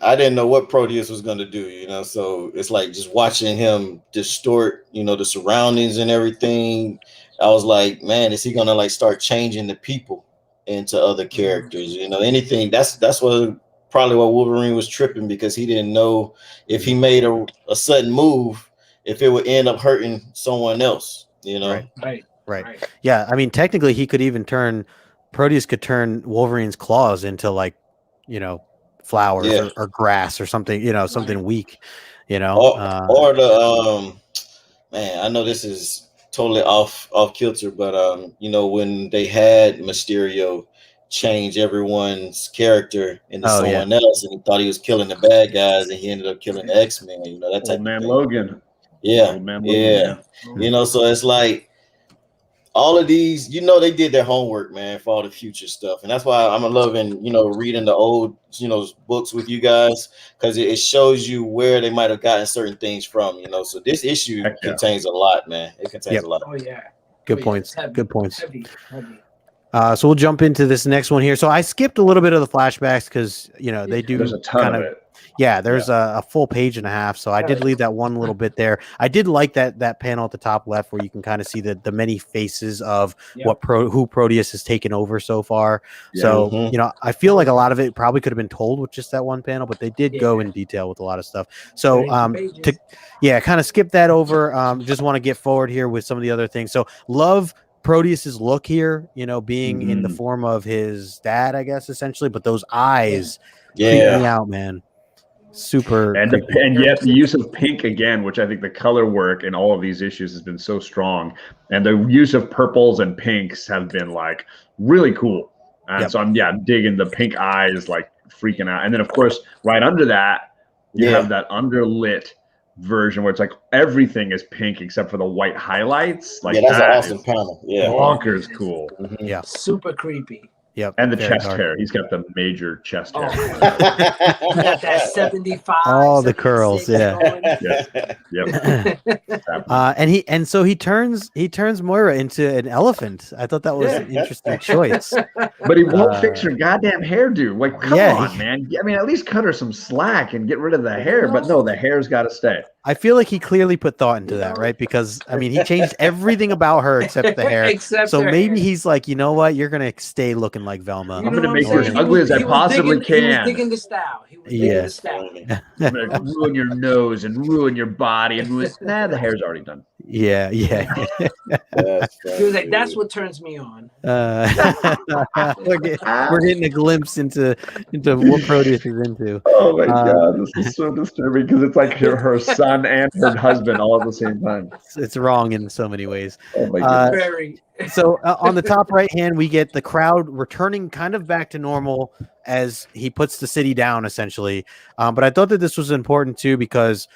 I didn't know what Proteus was going to do, so it's like just watching him distort, the surroundings and everything. I was like, man, is he going to like start changing the people into other characters? Anything. That's probably what Wolverine was tripping, because he didn't know if he made a sudden move, if it would end up hurting someone else, Right. Yeah, I mean, technically he could even Proteus could turn Wolverine's claws into like, flowers or grass or something, something weak, or the man, I know this is totally off kilter, but when they had Mysterio change everyone's character into someone else, and he thought he was killing the bad guys, and he ended up killing the X-Men, that type of man thing. Logan. So it's like all of these, they did their homework, man, for all the future stuff. And that's why I'm loving, reading the old, books with you guys, because it shows you where they might have gotten certain things from, So this issue contains a lot, man. It contains a lot. Oh, yeah. Good points. Heavy, Good points. Heavy. So we'll jump into this next one here. So I skipped a little bit of the flashbacks because, they do. There's a ton of it. Yeah, there's a full page and a half. So I did leave that one little bit there. I did like that panel at the top left where you can kind of see the many faces of who Proteus has taken over so far. Yeah. So, I feel like a lot of it probably could have been told with just that one panel, but they did go in detail with a lot of stuff. So kind of skip that over. Just want to get forward here with some of the other things. So love Proteus's look here, being in the form of his dad, I guess, essentially, but those eyes creep me out, man. Super. And yet the use of pink again, which I think the color work in all of these issues has been so strong, and the use of purples and pinks have been like really cool. And so I'm digging the pink eyes, like freaking out. And then of course right under that you have that underlit version where it's like everything is pink except for the white highlights. Like that's an awesome panel. Yeah, bonkers cool. Yeah, super creepy. Yep. And the chest hair. He's got the major chest hair. He got that 75. All the curls. Yeah. Yep. And so he turns Moira into an elephant. I thought that was an interesting choice. But he won't fix her goddamn hairdo. Like, come on, man. I mean, at least cut her some slack and get rid of the hair. But no, the hair's got to stay. I feel like he clearly put thought into that, right? Because I mean, he changed everything about her except the hair. Maybe he's like, you know what? You're gonna stay looking like Velma. I'm gonna make her as ugly as I possibly can. He was digging the style. I'm gonna ruin your nose and ruin your body and ruin. Nah, the hair's already done. Yeah. He was like, "That's what turns me on." We're getting a glimpse into what Proteus is into. Oh my god, this is so disturbing because it's like her son and her husband all at the same time. It's wrong in so many ways. Oh my god. So on the top right hand, we get the crowd returning kind of back to normal as he puts the city down, essentially. But I thought that this was important too because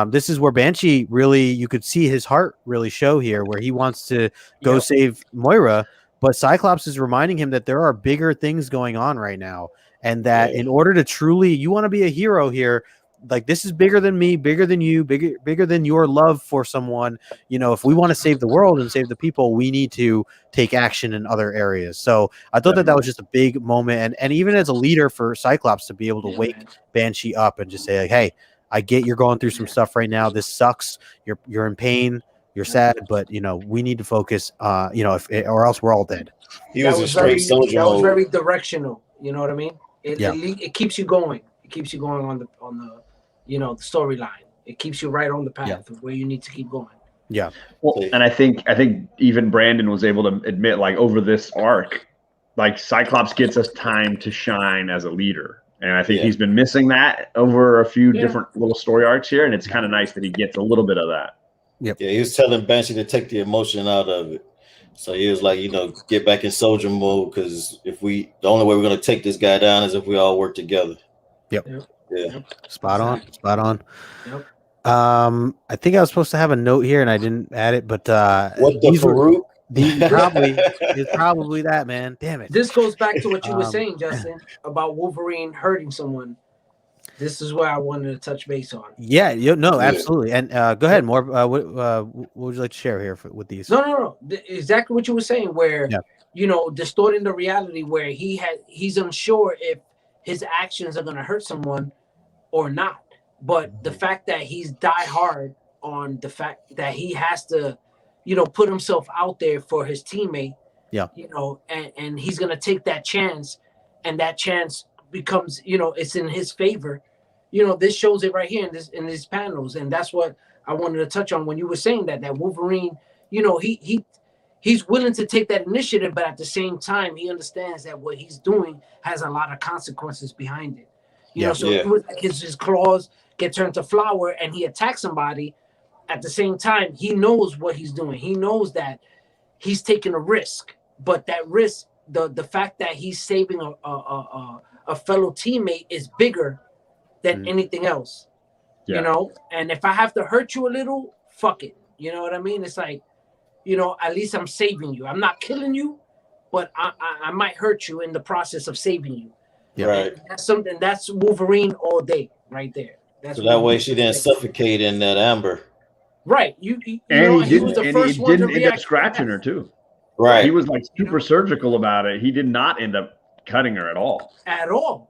this is where Banshee really, you could see his heart really show here, where he wants to go save Moira, but Cyclops is reminding him that there are bigger things going on right now, and that in order to truly, you want to be a hero here, like this is bigger than me, bigger than you, bigger than your love for someone. If we want to save the world and save the people, we need to take action in other areas. So I thought that was just a big moment, and even as a leader for Cyclops to be able to wake Banshee up and just say like, hey, I get you're going through some stuff right now. This sucks. You're in pain. You're sad, but we need to focus. Or else we're all dead. He was a straight soldier. That was very directional. You know what I mean? It keeps you going. It keeps you going on the the storyline. It keeps you right on the path of where you need to keep going. Yeah. Well, and I think even Brandon was able to admit, like, over this arc, like Cyclops gets us time to shine as a leader. And I think he's been missing that over a few different little story arcs here. And it's kind of nice that he gets a little bit of that. Yep. Yeah, he was telling Banshee to take the emotion out of it. So he was like, get back in soldier mode, because the only way we're going to take this guy down is if we all work together. Yep. Yeah. Spot on. Yep. I think I was supposed to have a note here and I didn't add it, but what the Farouk? It's probably that, man. Damn it. This goes back to what you were saying, Justin, about Wolverine hurting someone. This is where I wanted to touch base on. Yeah, absolutely. And go ahead, more. What would you like to share here with these? No. Exactly what you were saying, where distorting the reality, where he's unsure if his actions are going to hurt someone or not. But the fact that he's die hard on the fact that he has to, put himself out there for his teammate. Yeah. And he's going to take that chance, and that chance becomes, it's in his favor. This shows it right here in these panels, and that's what I wanted to touch on when you were saying that Wolverine, he's willing to take that initiative, but at the same time, he understands that what he's doing has a lot of consequences behind it. It was like his claws get turned to flour, and he attacks somebody. At the same time, he knows what he's doing. He knows that he's taking a risk, but that risk, the fact that he's saving a fellow teammate is bigger than anything else. And if I have to hurt you a little, fuck it. You know what I mean? It's like, at least I'm saving you. I'm not killing you, but I might hurt you in the process of saving you. Yeah. Right. And that's Wolverine all day, right there. So that way she didn't suffocate in that amber. Right. He didn't end up scratching her too. Right. He was like super surgical about it. He did not end up cutting her at all. At all.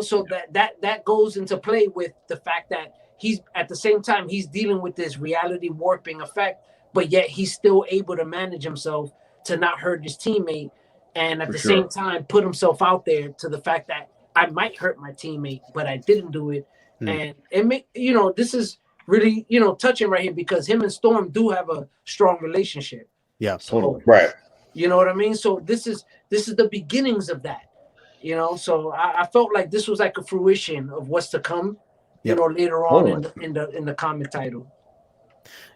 So that goes into play with the fact that he's at the same time he's dealing with this reality warping effect, but yet he's still able to manage himself to not hurt his teammate, and at the same time put himself out there to the fact that I might hurt my teammate, but I didn't do it. And this is really touching right here, because him and Storm do have a strong relationship. Yeah, totally. Right. You know what I mean? So this is the beginnings of that. So I felt like this was like a fruition of what's to come. Later on in the comic title.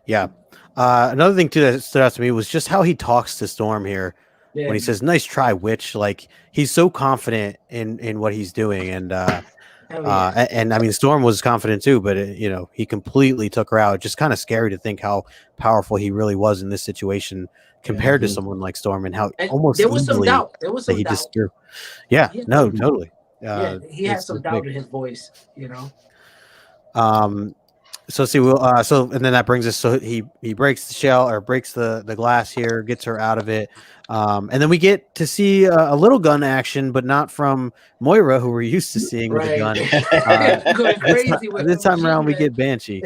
Yeah. Another thing too that stood out to me was just how he talks to Storm here when he says, "Nice try, witch." Like, he's so confident in what he's doing, and and I mean, Storm was confident too, but he completely took her out. Just kind of scary to think how powerful he really was in this situation compared to someone like Storm, and how almost there was some doubt. There was some doubt. Just threw. Yeah, no, totally. He had some doubt in his voice. So see, and then that brings us. So he breaks the shell, or breaks the glass here, gets her out of it, and then we get to see a little gun action, but not from Moira, who we're used to seeing with a gun. This time around, we get Banshee.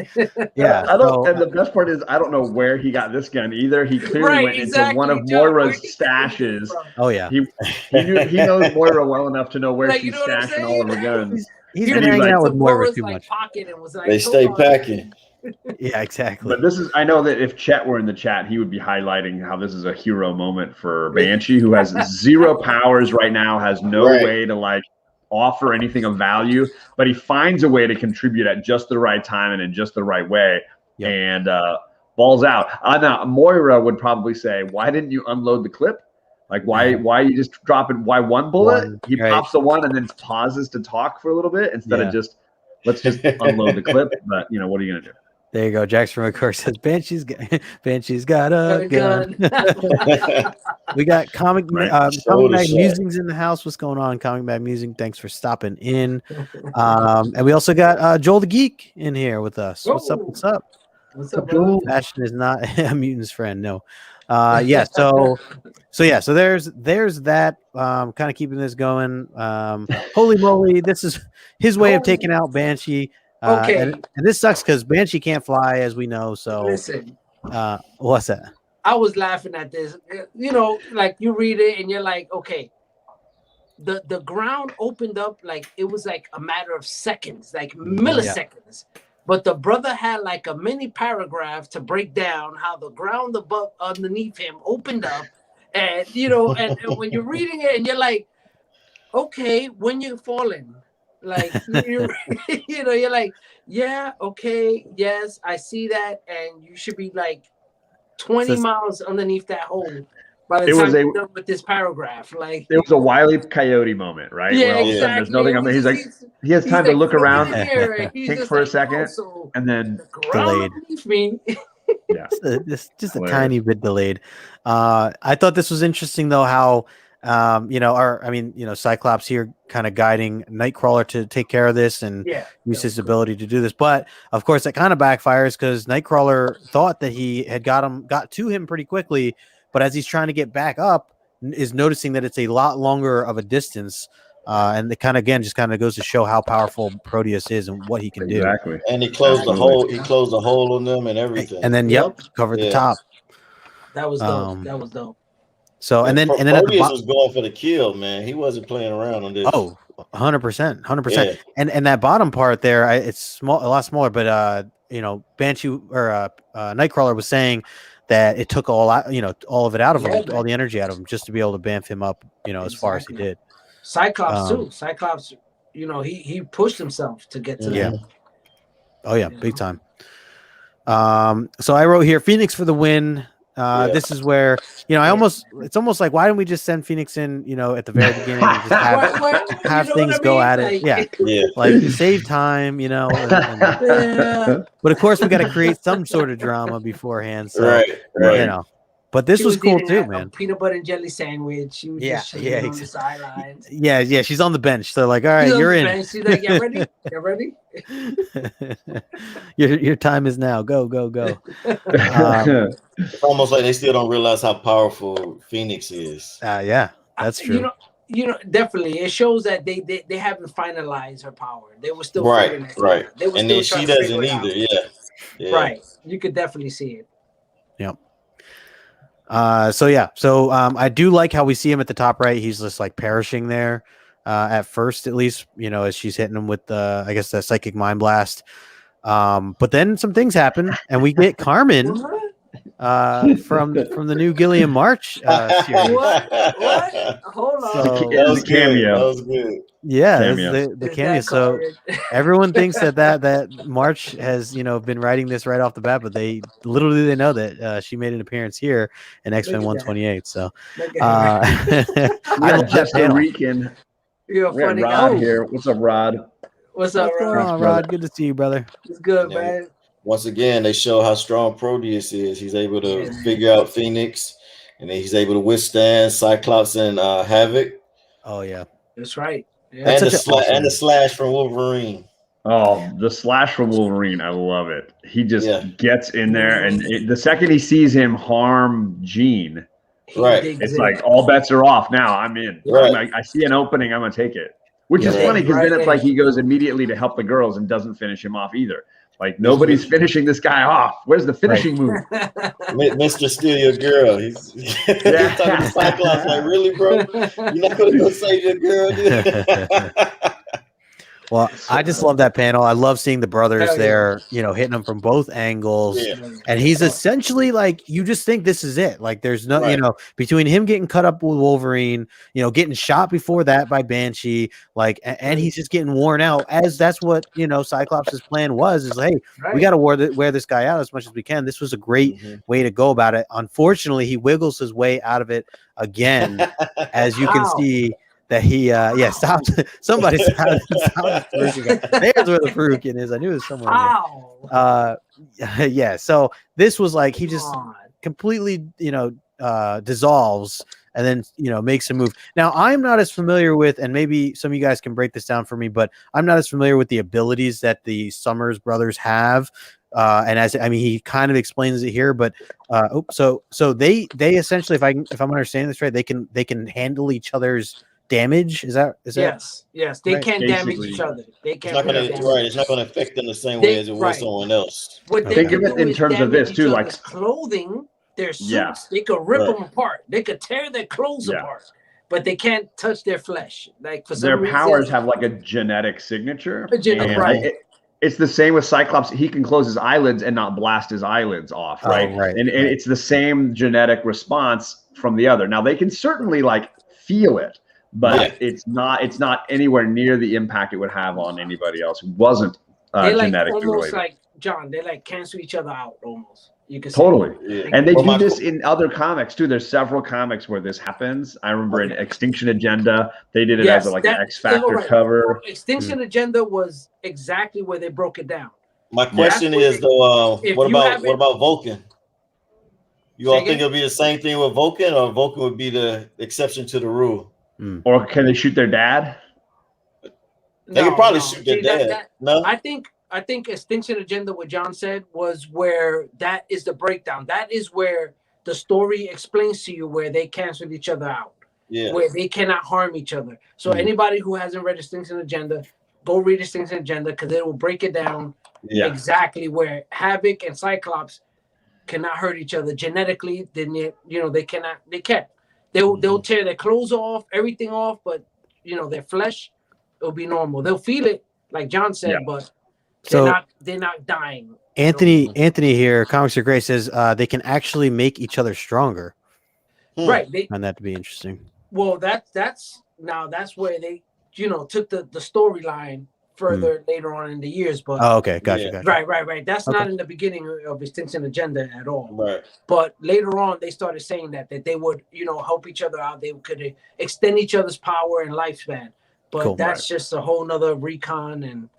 Yeah, and the best part is I don't know where he got this gun either. He clearly went into one of Moira's stashes. Oh yeah, he knows Moira well enough to know where she's stashing all of her guns. He's been hanging out with Moira too much. They stay packing. Yeah, exactly. But I know that if Chet were in the chat, he would be highlighting how this is a hero moment for Banshee, who has 0 powers right now, has no way to offer anything of value, but he finds a way to contribute at just the right time and in just the right way, and balls out. Now Moira would probably say, "Why didn't you unload the clip? Like, why you just dropping? Why one bullet?" He pops the one and then pauses to talk for a little bit instead of just let's just unload the clip. But what are you gonna do? There you go. Jax from of course says Banshee's got a gun. We got Comic Mag Musings in the house. What's going on, Comic Mag Musing? Thanks for stopping in. And we also got Joel the Geek in here with us. What's up? What's up? What's up, bro? Ashton is not a mutant's friend. No. So there's that kind of keeping this going. Holy moly, this is his way of taking out Banshee. And this sucks because Banshee can't fly, as we know. So listen, what's that? I was laughing at this. Like you read it and you're like, okay, the ground opened up like it was like a matter of seconds, like milliseconds. But the brother had like a mini paragraph to break down how the ground underneath him opened up, and and when you're reading it and you're like, okay, when you're falling, like you're like, yeah, okay, yes, I see that, and you should be like 20 miles underneath that hole by the time you're done with this paragraph. Like, it was a Wile E. Coyote moment, right? Yeah, exactly. There's nothing. He's like, he has time to look around, think for a second, and then delayed. Me. Yeah, just a tiny bit delayed. I thought this was interesting though, how Cyclops here kind of guiding Nightcrawler to take care of this and use his ability to do this. But of course, that kind of backfires because Nightcrawler thought that he had got to him pretty quickly, but as he's trying to get back up, is noticing that it's a lot longer of a distance. And it kind of goes to show how powerful Proteus is and what he can do. Exactly. And he closed the hole. He closed the hole on them and everything. And then covered the top. That was dope. So and then Morbius was going for the kill, man. He wasn't playing around on this. Oh, 100%. And that bottom part there, it's small, a lot smaller. But Banshee or Nightcrawler was saying that it took all of it out of him, all the energy out of him, just to be able to bamf him up, as far as he did. Cyclops too. Cyclops, he pushed himself to get to that. Oh yeah, big time. So I wrote here, Phoenix for the win. This is where it's almost like, why didn't we just send Phoenix in at the very beginning and just have things go at it? Like save time, but of course we got to create some sort of drama beforehand, so but this was cool too, man. Peanut butter and jelly sandwich. She was just on the sidelines. Yeah, she's on the bench. So like, all right, you're in. She's like, "Yeah, ready? You ready?" Your time is now. Go. It's almost like they still don't realize how powerful Phoenix is. Yeah, that's true. Definitely, it shows that they haven't finalized her power. They were still right. They were and then she doesn't either. Yeah, right. You could definitely see it. Yep. So I do like how we see him at the top right. He's just like perishing there at first, at least, as she's hitting him with the psychic mind blast. But then some things happen and we get Carmen from the new Gilliam March series. What? Hold on. That was cameo. That was good. Yeah, the cameo. So everyone thinks that March has been writing this right off the bat, but they know that she made an appearance here in X-Men 128. So I love that panel. You're a funny Rod guy. here. What's up, Rod? What's up, Rod? Rod? Good to see you, brother. It's good, man. Once again, they show how strong Proteus is. He's able to figure out Phoenix, and then he's able to withstand Cyclops and Havoc. Oh yeah, that's right. Yeah. And the slash from Wolverine. Oh, the slash from Wolverine. I love it. He just gets in there, and the second he sees him harm Jean, it's like all bets are off now. I'm in. Right. I see an opening. I'm going to take it. Which is funny because then it's like he goes immediately to help the girls and doesn't finish him off either. Like nobody's finishing this guy off. Where's the finishing move? Mr. Steal Your Girl. He's talking to Cyclops like, really, bro? You're not gonna go save your girl, dude? Well, I just love that panel. I love seeing the brothers there, hitting them from both angles. Yeah. And he's essentially like, you just think this is it. Like there's no, between him getting cut up with Wolverine, getting shot before that by Banshee, like, and he's just getting worn out, as that's what, Cyclops' plan was, is like, hey, we got to wear this guy out as much as we can. This was a great way to go about it. Unfortunately, he wiggles his way out of it again, as you can see. That he stop somebody stop there's where the Faruqian is. I knew it was somewhere there. So this was like he just completely dissolves and then makes a move. Now I'm not as familiar with, and maybe some of you guys can break this down for me, but I'm not as familiar with the abilities that the Summers brothers have. And he kind of explains it here, but so they essentially, if I'm understanding this right, they can handle each other's damage. Is that yes they can't damage each other. They can't. It's not going to affect them the same way as it was someone else. What they think of it in terms of this too, like clothing, their suits. They could rip them apart. They could tear their clothes apart, but they can't touch their flesh. Like for some their reason, powers have like a genetic signature. Right. It's the same with Cyclops. He can close his eyelids and not blast his eyelids off, right? And it's the same genetic response from the other. Now they can certainly like feel it, but it's not anywhere near the impact it would have on anybody else who wasn't genetically related. Like John, they like cancel each other out almost. You can totally, and they do this in other comics too. There's several comics where this happens. I remember in Extinction Agenda, they did it as an X Factor cover. Extinction Agenda was exactly where they broke it down. My question is though, what about Vulcan? You all think it'll be the same thing with Vulcan, or Vulcan would be the exception to the rule? Or can they shoot their dad? They could probably shoot their dad. No, I think Extinction Agenda, what John said, was where that is the breakdown. That is where the story explains to you where they canceled each other out. Yeah. Where they cannot harm each other. So anybody who hasn't read Extinction Agenda, go read Extinction Agenda, because it will break it down exactly where Havoc and Cyclops cannot hurt each other genetically. Then they can't. They'll tear their clothes off, everything off, but their flesh will be normal. They'll feel it, like John said, but they're not dying. Anthony here, Comics Are Great, says they can actually make each other stronger. Right. And that to be interesting. Well, that's where they took the storyline further later on in the years. But okay, gotcha. Right. That's not in the beginning of Extinction Agenda at all. Right. But later on, they started saying that they would help each other out. They could extend each other's power and lifespan. But that's just a whole nother recon and.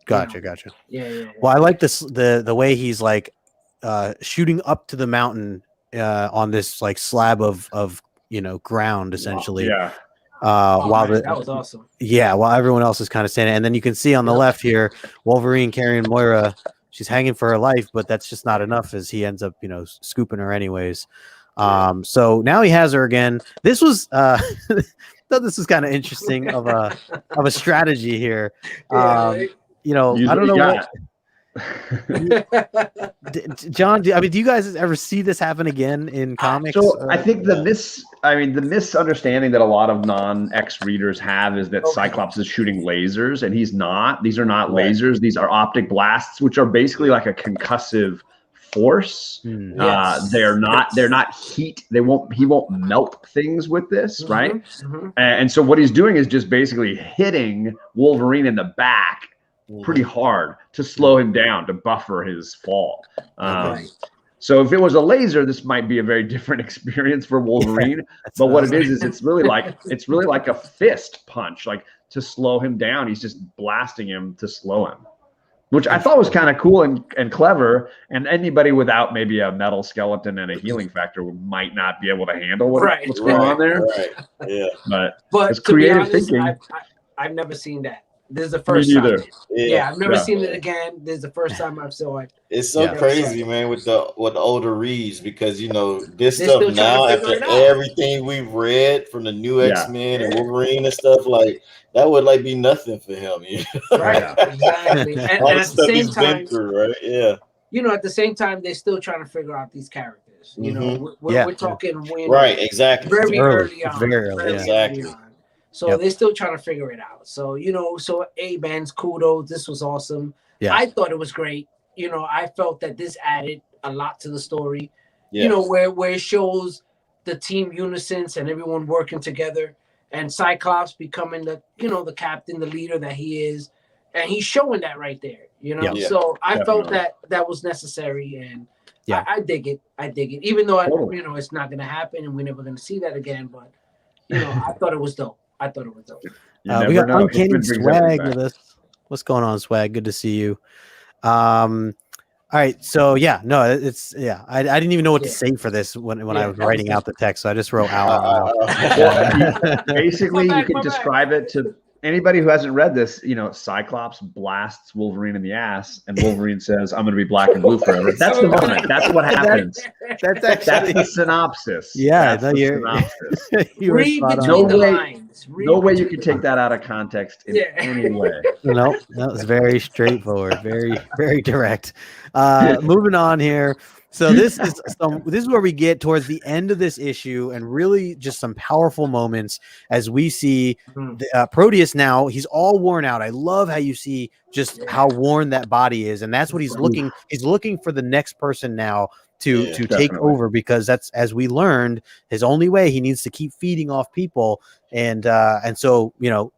Gotcha. Yeah. Well, I like this the way he's like shooting up to the mountain on this like slab of ground essentially. Yeah. That was awesome. Yeah, while everyone else is kind of standing, and then you can see on the left here, Wolverine carrying Moira. She's hanging for her life, but that's just not enough as he ends up, scooping her anyways. So now he has her again. This was thought this was kind of interesting of a strategy here. I don't know what. John, do you guys ever see this happen again in comics? So I think the misunderstanding that a lot of non-X readers have is that Cyclops is shooting lasers, and he's not. These are not lasers. These are optic blasts, which are basically like a concussive force. They're not heat. He won't melt things with this, right? And so what he's doing is just basically hitting Wolverine in the back pretty hard to slow him down, to buffer his fall. So if it was a laser, this might be a very different experience for Wolverine. But what it is it's really like a fist punch, like to slow him down. He's just blasting him to slow him, which I thought was kind of cool and clever. And anybody without maybe a metal skeleton and a healing factor might not be able to handle what's going on there. Right. Yeah, but it's creative thinking. I've never seen that. This is the first time. I've never seen it again. This is the first time I've saw it. It's so crazy, man, with the older reads, because this stuff now, after everything we've read from the new X-Men and Wolverine and stuff, like that would like be nothing for him. Right, exactly. And all the at stuff the he's same time, been through, right? Yeah. At the same time, they're still trying to figure out these characters. We're talking right, exactly. Very early on. Very early, exactly. So they're still trying to figure it out. So, A-Bands, kudos. This was awesome. Yeah. I thought it was great. I felt that this added a lot to the story. Yes. Where it shows the team unisons and everyone working together, and Cyclops becoming the captain, the leader that he is. And he's showing that right there, So I felt that was necessary, and I dig it. Even though it's not going to happen and we're never going to see that again, but I thought it was dope. We got Uncanny Swag with us. What's going on, Swag? Good to see you. All right, so it's I didn't even know what to say for this when I was writing out the text, so I just wrote out. Basically, you can describe it to anybody who hasn't read this. Cyclops blasts Wolverine in the ass, and Wolverine says, "I'm going to be black and blue forever." That's the moment. That's what happens. That's the synopsis. Yeah, that's the synopsis. Read between the lines. No way you can take that out of context in any way. No, that was very straightforward, very, very direct. Moving on here. So this is where we get towards the end of this issue, and really just some powerful moments as we see Proteus now. He's all worn out. I love how you see just how worn that body is, and that's what he's looking. He's looking for the next person now to take over, because that's, as we learned, his only way. He needs to keep feeding off people, and so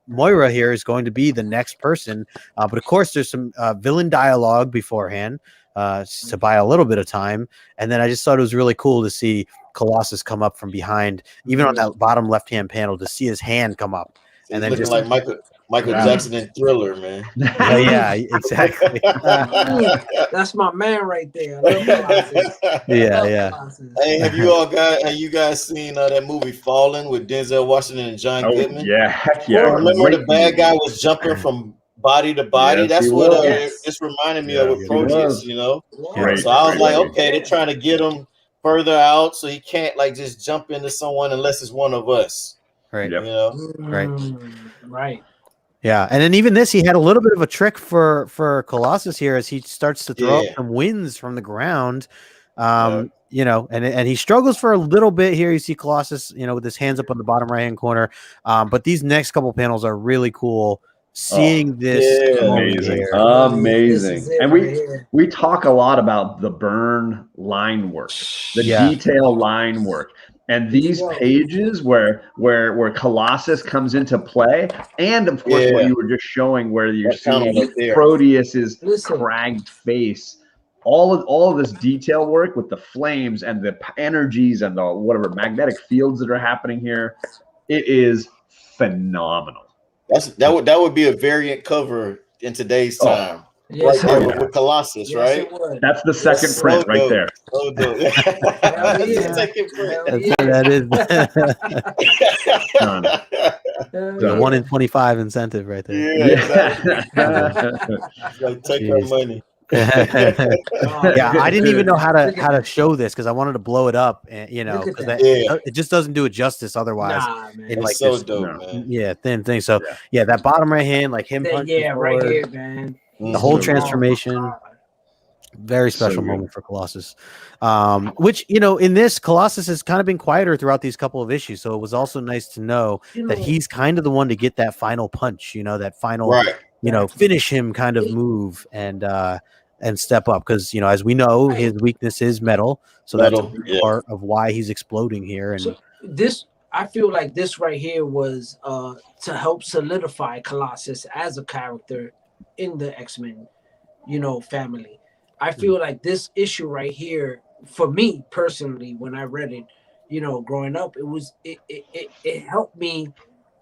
Moira here is going to be the next person. But of course, there's some villain dialogue beforehand. To buy a little bit of time, and then I just thought it was really cool to see Colossus come up from behind, even on that bottom left-hand panel, to see his hand come up, and then just like Michael Jackson and Thriller, man. Yeah, exactly. That's my man right there. I love Colossus. Yeah. Hey, have you guys seen that movie Fallen with Denzel Washington and John Goodman? Yeah, heck yeah. Remember the bad guy was jumping from body to body? Yes, That's what this reminded me of with Proteus, you know? Great, so I was like, okay, they're trying to get him further out so he can't like just jump into someone unless it's one of us. Right. You know? Right. Yeah, and then even this, he had a little bit of a trick for Colossus here as he starts to throw up some wins from the ground. You know, and he struggles for a little bit here. You see Colossus, you know, with his hands up on the bottom right hand corner. But these next couple panels are really cool. Seeing this, amazing. And we talk a lot about the burn line work, the detail line work. And these pages where Colossus comes into play, and of course what you were just showing, where you're seeing Proteus's cragged face, all of this detail work with the flames and the energies and the whatever magnetic fields that are happening here, it is phenomenal. That would be a variant cover in today's time. Yes, right there with Colossus, right? That's the second print right there. So dope. That's the second print. That is 1 in 25 incentive right there. Like, take our money. I didn't even know how to show this because I wanted to blow it up, and you know, because it just doesn't do it justice otherwise. It's like so dope, man. Thin thing. So that bottom right hand, like him punching right here, man. The whole transformation, very special moment for Colossus. Which, you know, in this, Colossus has kind of been quieter throughout these couple of issues. So it was also nice to know that he's kind of the one to get that final punch, you know, that final, you know, finish him kind of move and step up. Because, you know, as we know, his weakness is metal. So that's a big part of why he's exploding here. And so I feel like this right here was to help solidify Colossus as a character in the X-Men, you know, family. I feel like this issue right here, for me personally, when I read it, you know, growing up, it helped me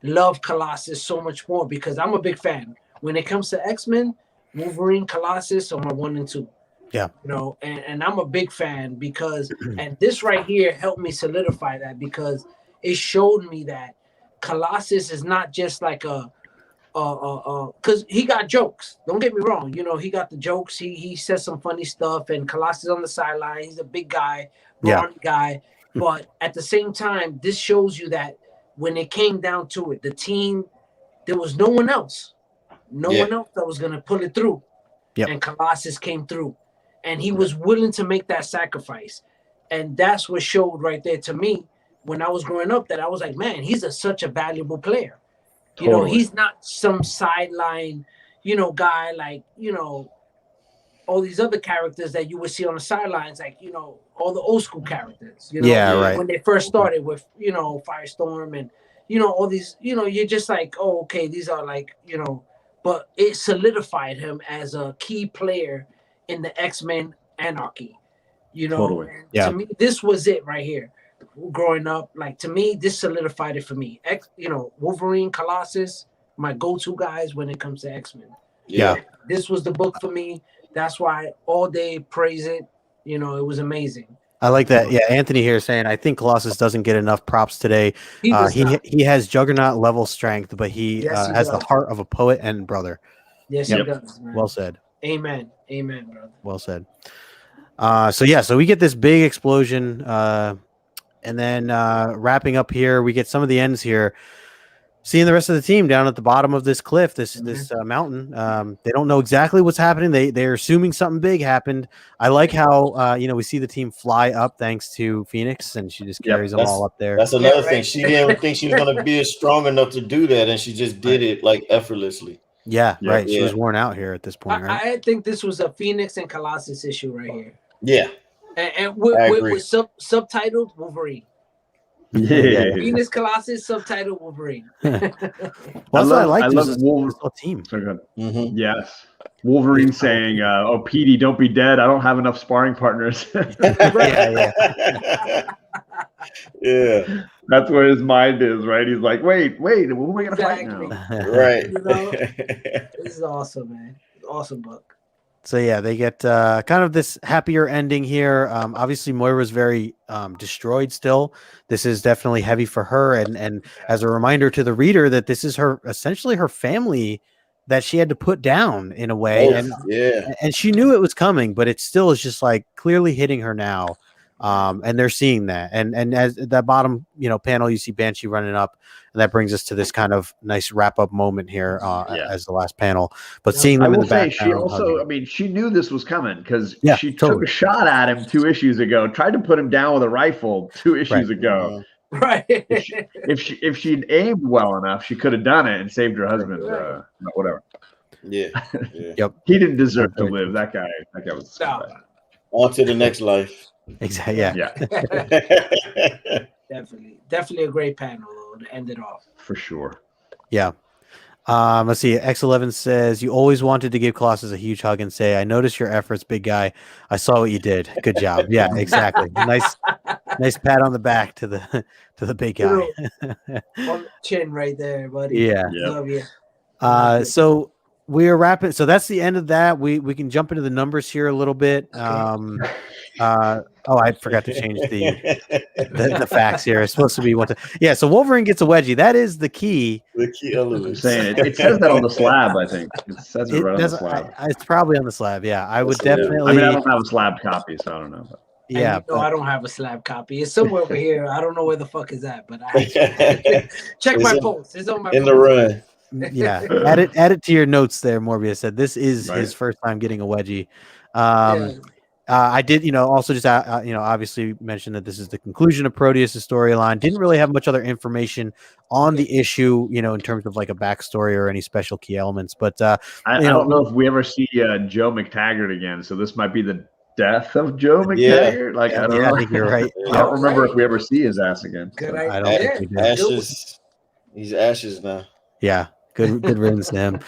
love Colossus so much more because I'm a big fan. When it comes to X-Men, Wolverine, Colossus are my 1 and 2. Yeah. You know, and I'm a big fan because, and this right here helped me solidify that because it showed me that Colossus is not just like because he got jokes. Don't get me wrong. You know, he got the jokes. He says some funny stuff, and Colossus on the sideline. He's a big guy, brawny guy. But at the same time, this shows you that when it came down to it, the team, there was no one else. No one else that was going to pull it through. Yep. And Colossus came through. And he was willing to make that sacrifice. And that's what showed right there to me when I was growing up that I was like, man, he's such a valuable player. You know, he's not some sideline, you know, guy like, you know, all these other characters that you would see on the sidelines, like, you know, all the old school characters, you know, when they first started with, you know, Firestorm and, you know, all these, you know, you're just like, oh, okay, these are like, you know, but it solidified him as a key player in the X-Men anarchy, you know. To me, this was it right here. Growing up, like, to me, this solidified it for me. You know, Wolverine, Colossus, my go-to guys when it comes to X-Men. This was the book for me. That's why all day praise it. You know, it was amazing. I like that. Yeah, Anthony here saying I think Colossus doesn't get enough props today. He has juggernaut level strength, but he has the heart of a poet and brother. Yes, he does. Man. Well said. Amen, brother. Well said. So we get this big explosion, and then wrapping up here, we get some of the ends here. Seeing the rest of the team down at the bottom of this cliff, this mountain. They don't know exactly what's happening. They're assuming something big happened. I like how we see the team fly up thanks to Phoenix, and she just carries them all up there. That's another thing. She didn't think she was going to be strong enough to do that, and she just did it like effortlessly. Yeah, right. She was worn out here at this point, right? I think this was a Phoenix and Colossus issue right here. Yeah, and with subtitled Wolverine. Yeah, Phoenix, Colossus, subtitled Wolverine. I love Wolverine team. So good. Yes, Wolverine saying, "Oh, Petey, don't be dead. I don't have enough sparring partners." Yeah. That's where his mind is, right? He's like, wait, who am I gonna fight now? Right. You know, this is awesome, man. Awesome book. So yeah, they get kind of this happier ending here. Obviously, Moira's very destroyed still. This is definitely heavy for her, and as a reminder to the reader that this is her essentially her family that she had to put down in a way, and she knew it was coming, but it still is just like clearly hitting her now. And they're seeing that, and as that bottom panel, you see Banshee running up, and that brings us to this kind of nice wrap up moment here as the last panel. But seeing them I in will the say background, she also, I mean, she knew this was coming because she totally took a shot at him 2 issues ago, tried to put him down with a rifle 2 issues ago. Right. If she'd aimed well enough, she could have done it and saved her husband. Whatever. Yeah. Yep. He didn't deserve to live. That guy was on to the next life. Exactly. Yeah. Definitely a great panel though, to end it off. For sure. Yeah. Let's see. X11 says you always wanted to give Colossus a huge hug and say, "I noticed your efforts, big guy. I saw what you did. Good job." Yeah, exactly. Nice pat on the back to the big guy. On the chin right there, buddy. Yeah. Love you. So we are wrapping. So that's the end of that. We can jump into the numbers here a little bit. Okay. I forgot to change the facts here. It's supposed to be one. Yeah. So Wolverine gets a wedgie. That is the key. The key element. Saying it says that on the slab. I think it says it right on the slab. It's probably on the slab. Yeah, I would definitely. I mean, I don't have a slab copy, so I don't know. But. Yeah, I don't have a slab copy. It's somewhere over here. I don't know where the fuck is that, but I check my post. It's on my in the run. Yeah, add it to your notes there. Morbius said this is his first time getting a wedgie. I did, also just, obviously mention that this is the conclusion of Proteus' storyline. Didn't really have much other information on the issue, in terms of like a backstory or any special key elements. But I don't know if we ever see Joe McTaggart again. So this might be the death of Joe McTaggart. I don't know. I think you're right. I don't remember if we ever see his ass again. I don't think we do. Ashes. He's ashes now. Yeah. Good riddance to him.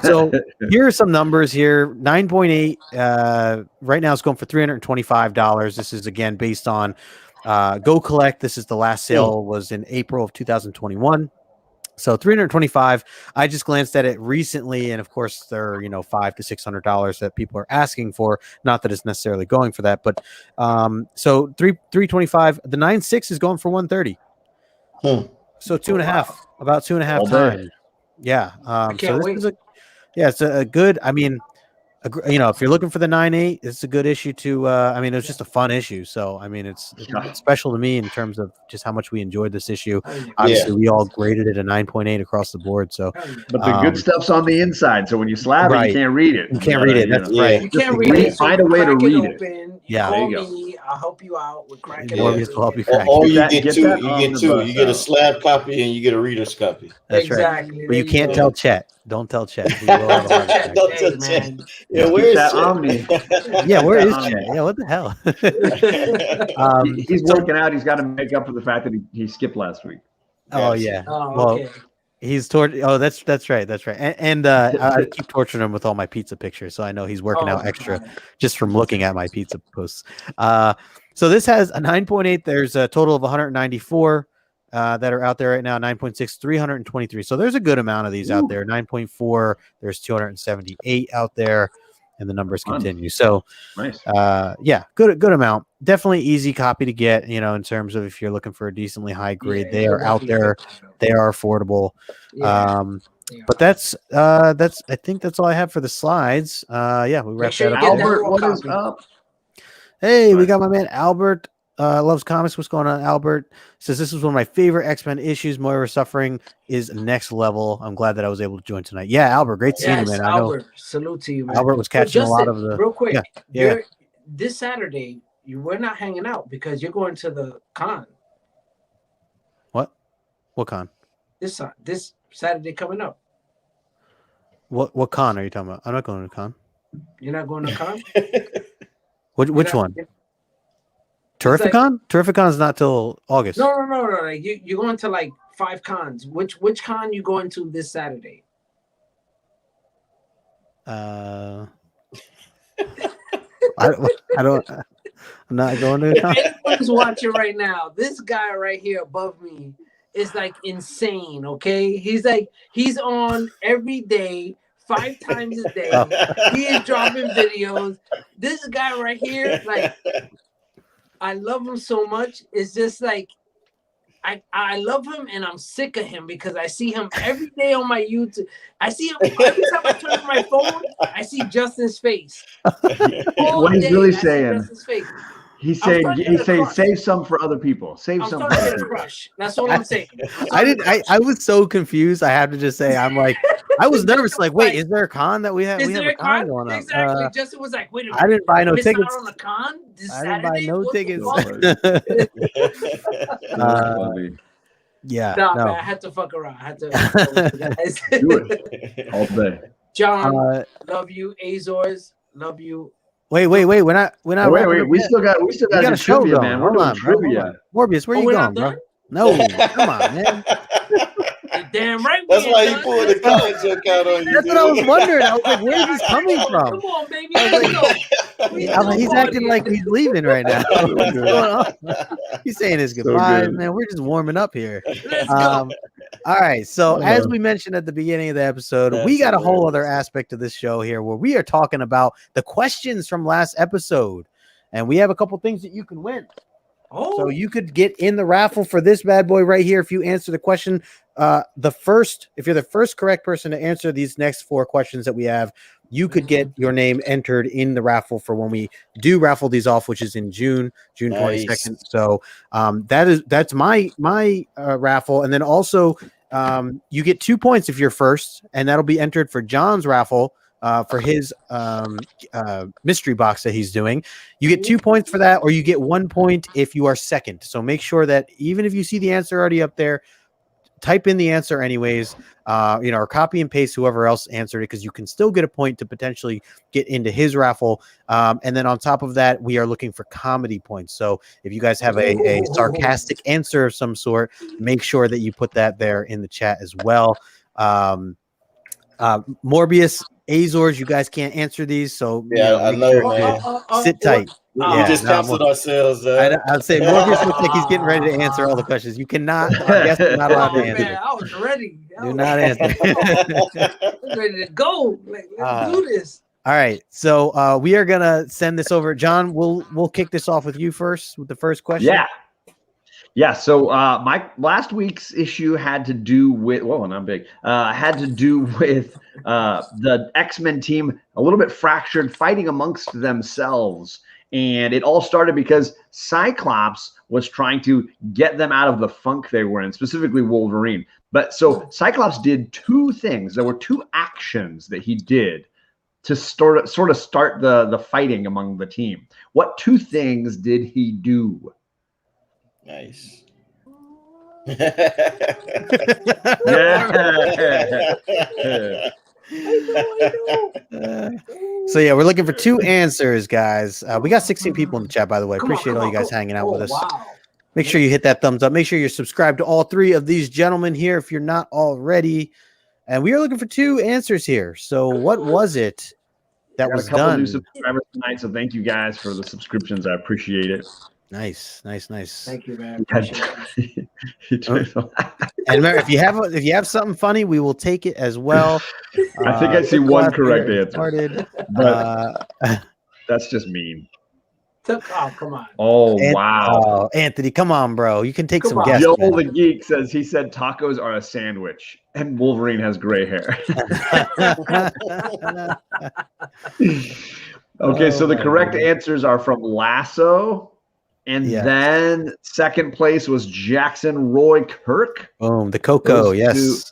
So here are some numbers here. 9.8 right now it's going for $325. This is again based on Go Collect. This is the last sale was in April of 2021. So 325. I just glanced at it recently, and of course there are $500 to $600 that people are asking for. Not that it's necessarily going for that, but so 325. The 9.6 is going for 130. So 2.5, about 2.5 times. Yeah. So this is it's a good. I mean, if you're looking for the 9.8, it's a good issue to. It was just a fun issue. So I mean, it's special to me in terms of just how much we enjoyed this issue. Obviously, we all graded it a 9.8 across the board. So, but the good stuff's on the inside. So when you slap it, you can't read it. You can't read it. That's right. You can't read it. Find a way to read it. Yeah, there you go. I'll help you out with cracking it. Or you get two. You get two. You get a slab copy and you get a reader's copy. That's exactly. Right. But you can't tell Chet. Don't tell Chet. Don't tell Chet. Yeah, where is Omni? Yeah, where is Chet? Yeah, what the hell? He's working out. He's got to make up for the fact that he skipped last week. Oh yeah. Okay. He's that's right. And I keep torturing him with all my pizza pictures, so I know he's working out extra just from looking at my pizza posts. So this has a 9.8. There's a total of 194 that are out there right now. 9.6, 323. So there's a good amount of these out there. 9.4, there's 278 out there, and the numbers continue. So nice. Good amount. Definitely easy copy to get, in terms of if you're looking for a decently high grade. They are out there. They are affordable. But that's I think that's all I have for the slides. We wrapped that up. Albert, what is up? Hey, we got my man Albert. Loves comics. What's going on? Albert says this was one of my favorite X-Men issues. Moira suffering is next level. I'm glad that I was able to join tonight. Yeah, Albert, great seeing you, man. Albert, salute to you, man. Albert was catching a lot of the real quick. Yeah. This Saturday, we're not hanging out because you're going to the con. What con? This Saturday coming up. What con are you talking about? I'm not going to con. You're not going to con? Which one? Terrificon? Terrificon is not till August. No. Like you're going to like 5 cons. Which con you going to this Saturday? I don't. I'm not going to. If anyone's watching right now, this guy right here above me is like insane. Okay, he's on every day, 5 times a day. He is dropping videos. This guy right here, like, I love him so much. It's just like I love him and I'm sick of him because I see him every day on my YouTube. I see him every time I turn on my phone. I see Justin's face. What he's really saying. Justin's face. He's saying save some for other people. Save I'm some. starting to get a crush. That's what I'm saying. I was so confused. I have to just say, I'm like, I was nervous. Like, wait, is there a con that we have? Is we there have a con going on? Exactly. Justin was like, wait a minute. I didn't buy no tickets. On the con this I didn't buy Saturday? no tickets. Yeah. Nah, no. man, I had to fuck around. I had to do it all day. John, love you. Azores, love you. Wait. We're not. Wait. We still got a show trivia, man. We're doing trivia. Morbius, where you going, bro? No, come on, man. You're damn right. That's why you pulled the college joke out on you. That's what I was wondering. I was like, where is this coming from? Come on, baby. Let's go. He's acting like he's leaving right now. What's going on? He's saying his goodbye, man. We're just warming up here. Let's go. All right. So as we mentioned at the beginning of the episode, we got a whole other aspect of this show here where we are talking about the questions from last episode. And we have a couple things that you can win. Oh. So you could get in the raffle for this bad boy right here if you answer the question. If you're the first correct person to answer these next 4 questions that we have, you could get your name entered in the raffle for when we do raffle these off, which is in June 22nd. So that's my raffle. And then also you get 2 points if you're first, and that'll be entered for John's raffle. For his mystery box that he's doing. You get 2 points for that, or you get 1 point if you are second. So make sure that even if you see the answer already up there, type in the answer anyways, or copy and paste whoever else answered it, because you can still get a point to potentially get into his raffle. And then on top of that, we are looking for comedy points. So if you guys have a sarcastic answer of some sort, make sure that you put that there in the chat as well. Morbius, Azores, you guys can't answer these, so I know, man. Sit tight. We just canceled ourselves. I'd say Morbius looks like he's getting ready to answer all the questions. You cannot. I guess you're not allowed to answer. Man, I was ready. Do not answer. I was ready to go. Let's do this. All right, so we are gonna send this over. John, we'll kick this off with you first with the first question. Yeah. So my last week's issue had to do with had to do with the X-Men team a little bit fractured, fighting amongst themselves, and it all started because Cyclops was trying to get them out of the funk they were in, specifically Wolverine. But so Cyclops did 2 things. There were 2 actions that he did to sort of start the fighting among the team. What 2 things did he do? Nice. So yeah, we're looking for 2 answers, guys. We got 16 people in the chat, by the way. Appreciate all you guys hanging out with us. Wow. Make sure you hit that thumbs up. Make sure you're subscribed to all 3 of these gentlemen here if you're not already. And we are looking for 2 answers here. So what was it that was done? A couple new subscribers tonight, so thank you guys for the subscriptions. I appreciate it. Nice. Thank you, man. And remember, if you have something funny, we will take it as well. I think I see one correct answer, but that's just mean. Oh, come on. Wow. Anthony, come on, bro. You can take some guesses. Joel the Geek says he said tacos are a sandwich, and Wolverine has gray hair. Okay, so the correct answers are from Lasso. And then second place was Jackson Roy Kirk. Boom, the Cocoa, yes.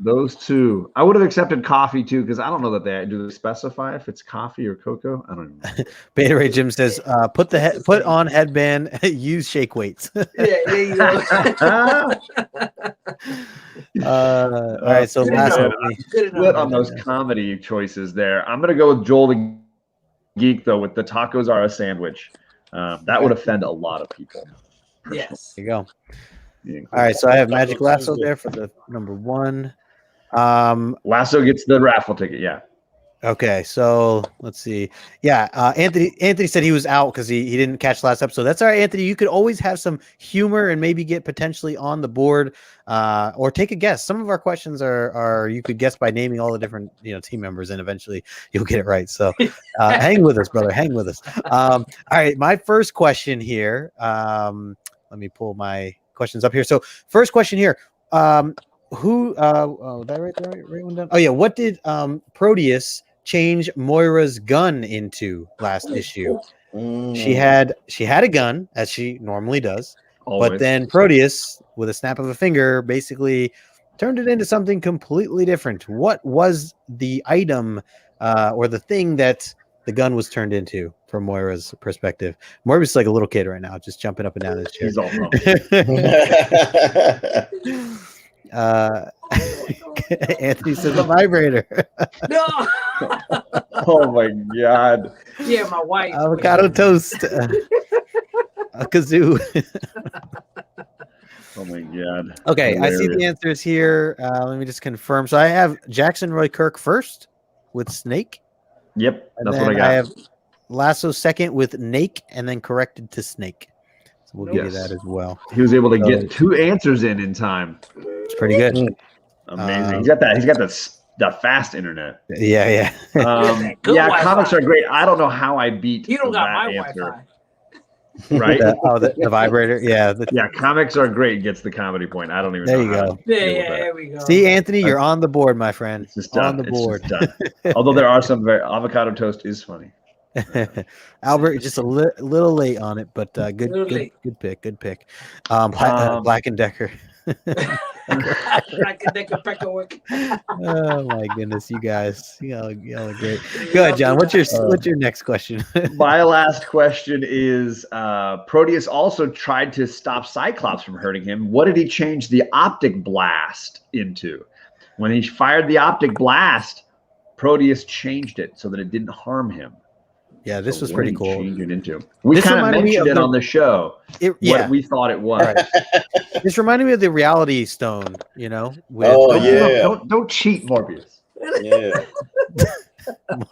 Those 2. I would have accepted coffee too, because I don't know that they specify if it's coffee or cocoa. I don't know. Beta Ray Jim says, put on headband, use shake weights. Yeah, there you go. All right, so last one. Split on those comedy choices there. I'm gonna go with Joel the Geek though, with the tacos are a sandwich. That would offend a lot of people. Yes. There you go. All right, so I have Magic Lasso there for the number 1. Lasso gets the raffle ticket, yeah. Okay, so let's see. Yeah, Anthony said he was out because he didn't catch last episode. That's all right, Anthony. You could always have some humor and maybe get potentially on the board, or take a guess. Some of our questions are you could guess by naming all the different team members, and eventually you'll get it right. So hang with us, brother. Hang with us. All right, my first question here. Let me pull my questions up here. So first question here. Who? Did I write the right one down? Oh yeah. What did Proteus change Moira's gun into last issue? She had a gun, as she normally does, but then Proteus, with a snap of a finger, basically turned it into something completely different. What was the item or the thing that the gun was turned into from Moira's perspective? Morbius is like a little kid right now, just jumping up and down his chair. He's all Anthony says a vibrator. No. Oh my god. Yeah, my wife. Avocado toast. A kazoo. Oh my god. Okay, Hilarious. I see the answers here. Let me just confirm. So I have Jackson Roy Kirk first with Snake. Yep, And that's then what I got. I have Lasso second with Nake, and then corrected to Snake. So we'll give you that as well. He was able to get 2 answers in time. It's pretty good. Amazing. He's got the fast internet. Yeah. Comics are great. I don't know how I beat. You don't got my answer. Wi-Fi. Right? The vibrator. Yeah. Comics are great. Gets the comedy point. I don't even There know. you go. There we go. See, Anthony, you're on the board, my friend. It's just done. On the board. It's just done. Although there are some avocado toast is funny. Albert, just a little late on it, but good pick. Black and Decker. Oh my goodness, you guys, y'all are great. Go ahead, John. What's your next question? My last question is: Proteus also tried to stop Cyclops from hurting him. What did he change the optic blast into? When he fired the optic blast, Proteus changed it so that it didn't harm him. Yeah, this was pretty cool. It into. We kind of mentioned it on the show. What we thought it was. Right. This reminded me of the Reality Stone. Don't cheat, Morbius. Yeah.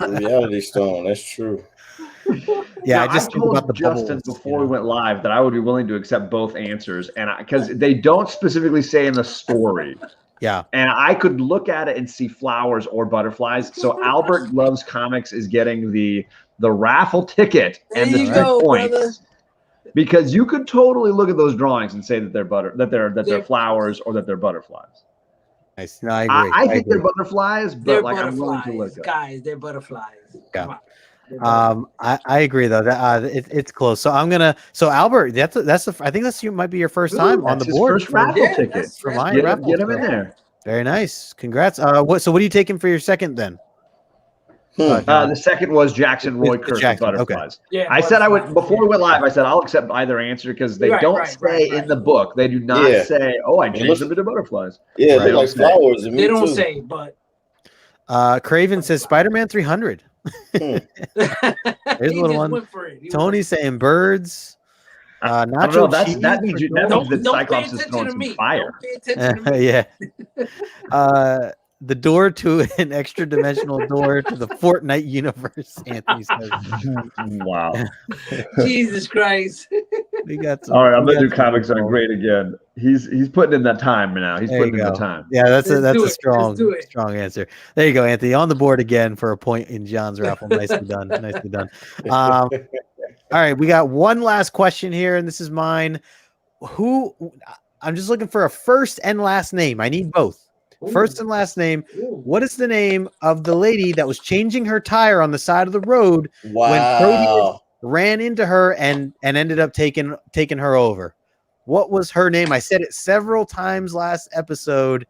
Reality Stone. That's true. Yeah, now, I just told about the Justin bubbles, before we went live that I would be willing to accept both answers, and because they don't specifically say in the story. Yeah. And I could look at it and see flowers or butterflies. So Albert Loves Comics is getting the raffle ticket and the 2 points. Brother. Because you could totally look at those drawings and say that they're flowers or that they're butterflies. Nice. No, I agree. I think they're butterflies, but I'm willing to look at. Guys, they're butterflies. Yeah. I agree though that it's close. So I'm gonna. So Albert, I think might be your first time on the board. First raffle ticket. Get him in there. Very nice. Congrats. What are you taking for your second then? The second was Jackson Roy Kirk Butterflies. Okay. Yeah, I said I would before we went live. I said I'll accept either answer because they don't say in the book. They do not say, "Oh, I changed them into butterflies." Yeah, they like flowers. They don't say, but Craven says Spider-Man 300. There's a little one. Tony's saying birds. Nacho, that means that Cyclops is throwing some fire. Yeah. The door to an extra dimensional door to the Fortnite universe, Anthony says. Wow. Jesus Christ. We got all right, I'm gonna do comics are great again. He's putting in that time now. He's putting in the time. Yeah, that's a strong answer. There you go, Anthony. On the board again for a point in John's raffle. Nicely done. Nicely done. All right, we got one last question here, and this is mine. I'm just looking for a first and last name. I need both. First and last name. What is the name of the lady that was changing her tire on the side of the road when Proteus ran into her and ended up taking her over? What was her name? I said it several times last episode.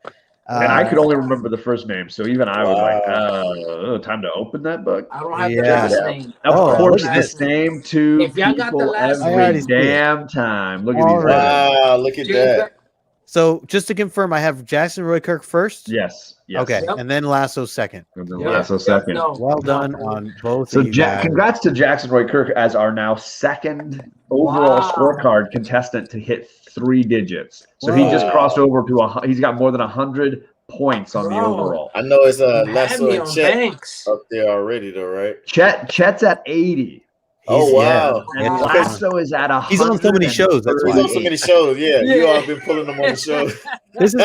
And I could only remember the first name, so even I was like, time to open that book. I don't have the last name. Of course, the same two if y'all got the last every damn time. Look at these. Wow, look at that. So just to confirm, I have Jackson Roy Kirk first. Yes. Okay, and then Lasso second. Second. No. Well done on both. So congrats to Jackson Roy Kirk as our now second overall scorecard contestant to hit 3 digits. So he just crossed over to he's got more than 100 points on the overall. I know it's Had Lasso me and on Chet Banks. up there already, though, right? Chet's at 80. Oh wow! And Lasso is at 100. He's on so many shows. That's why he's on so many shows. Yeah, you all have been pulling them on the show. This is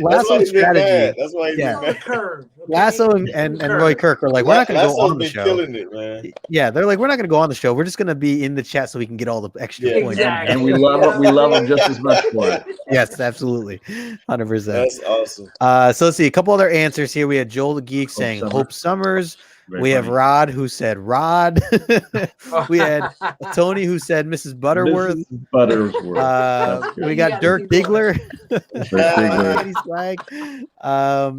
Lasso's strategy. That's why he's been mad. Curve. Lasso and Roy Kirk are like, we're not going to go on the show. Killing it, man. Yeah, they're like, we're not going to go on the show. We're just going to be in the chat so we can get all the extra points. Exactly. And we love them just as much for it. Yes, absolutely, 100%. That's awesome. So let's see a couple other answers here. We had Joel the Geek saying Hope Summers. Very have funny. Rod who said Rod. We had Tony who said Mrs. Butterworth. Mrs. Butterworth. We got Dirk Diggler. Swag.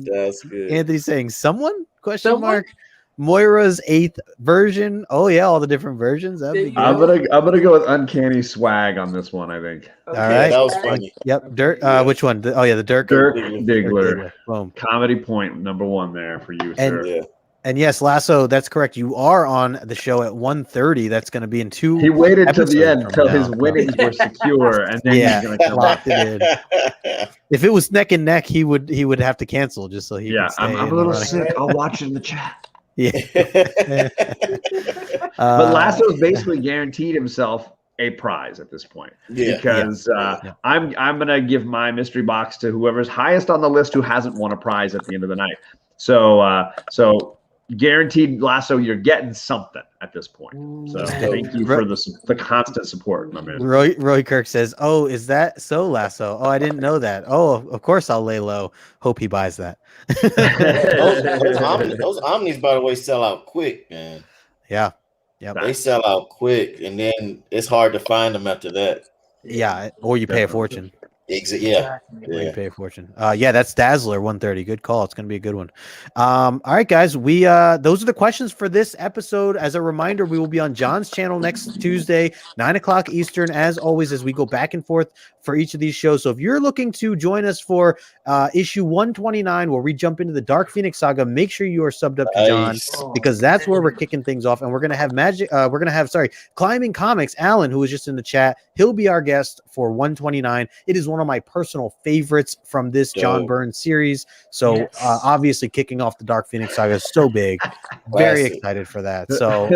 That's good. Anthony saying someone? Question mark. Moira's 8th version. Oh yeah, all the different versions. That'd be good. I'm gonna go with Uncanny Swag on this one. I think. All right, that was funny. Yep, Dirk. Which one? The Dirk Diggler. Boom. Comedy point #1 there for you, sir. Yeah. And yes, Lasso, that's correct. You are on the show at 1:30. That's going to be in 2. He waited to the end until his winnings were secure, and then he's going to come locked it in. If it was neck and neck, he would have to cancel just so he. Yeah, could stay I'm a little sick. I'll watch it in the chat. Yeah. But Lasso's basically guaranteed himself a prize at this point. Because I'm gonna give my mystery box to whoever's highest on the list who hasn't won a prize at the end of the night. So guaranteed, Lasso, you're getting something at this point. So thank you for the constant support, my man. Roy Kirk says, "Oh, is that so, Lasso? Oh, I didn't know that. Oh, of course I'll lay low. Hope he buys that." those Omnis, by the way, sell out quick, man. Yeah. They sell out quick, and then it's hard to find them after that. Yeah, or you pay a fortune. Yeah. You pay a fortune. That's Dazzler 130. Good call. It's going to be a good one. All right, guys. We those are the questions for this episode. As a reminder, we will be on John's channel next Tuesday, 9:00 Eastern, as always, as we go back and forth for each of these shows. So if you're looking to join us for issue 129, where we jump into the Dark Phoenix saga, make sure you are subbed up to John, because that's where we're kicking things off. And we're gonna have Climbing Comics, Alan, who was just in the chat. He'll be our guest for 129. It is one of my personal favorites from this John Byrne series. So obviously kicking off the Dark Phoenix saga is so big. Very excited for that. So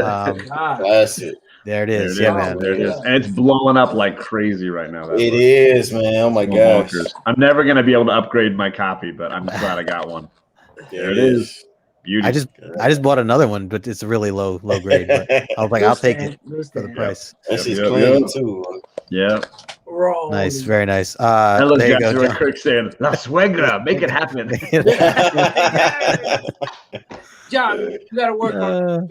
there it is. Man. There it is. And it's blowing up like crazy right now. It is, man. Oh my gosh. I'm never going to be able to upgrade my copy, but I'm glad I got one. There it is. Beauty. I just bought another one, but it's a really low grade. But I was like, I'll take it for the price. This is clean too. Yeah. Nice, very nice. Hello, there you guys. go, Kirk saying, La Suegra, make it happen. John, we gotta work on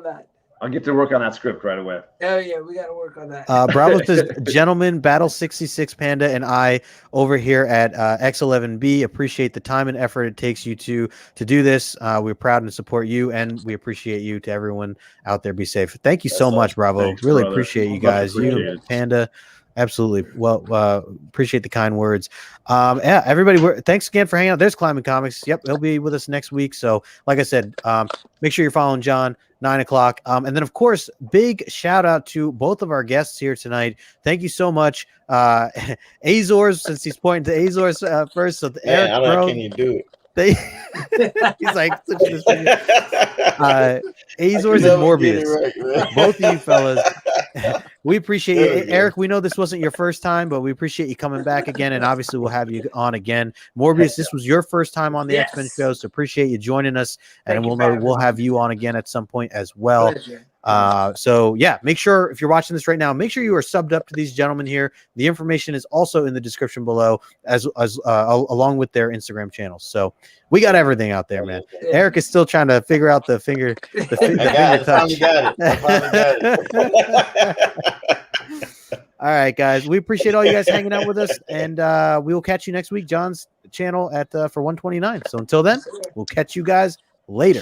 that. I'll get to work on that script right away. Oh yeah, we got to work on that. Bravo says, "Gentlemen, Battle 66 Panda and I over here at X11B appreciate the time and effort it takes you to do this. We're proud and support you, and we appreciate you. To everyone out there, be safe. Thank you so much, Bravo. Thanks, really brother. appreciate you guys. You and Panda." Absolutely. Well, appreciate the kind words. Everybody, thanks again for hanging out. There's Climbing Comics. Yep, he'll be with us next week. So, like I said, make sure you're following John, 9:00. And then, of course, big shout out to both of our guests here tonight. Thank you so much. Azores, since he's pointing to Azores first. So, Eric, how can you do it? He's like, Azores and Morbius. Both of you fellas. We appreciate you. Eric, we know this wasn't your first time, but we appreciate you coming back again, and obviously we'll have you on again. Morbius, this was your first time on the X-Men show, so appreciate you joining us, and we'll have you on again at some point as well. So make sure, if you're watching this right now, make sure you are subbed up to these gentlemen here. The information is also in the description below, as along with their Instagram channels. So we got everything out there, man. Eric is still trying to figure out the finger touch. I finally got it. All right, guys. We appreciate all you guys hanging out with us, and we will catch you next week, John's channel for 129. So until then, we'll catch you guys later.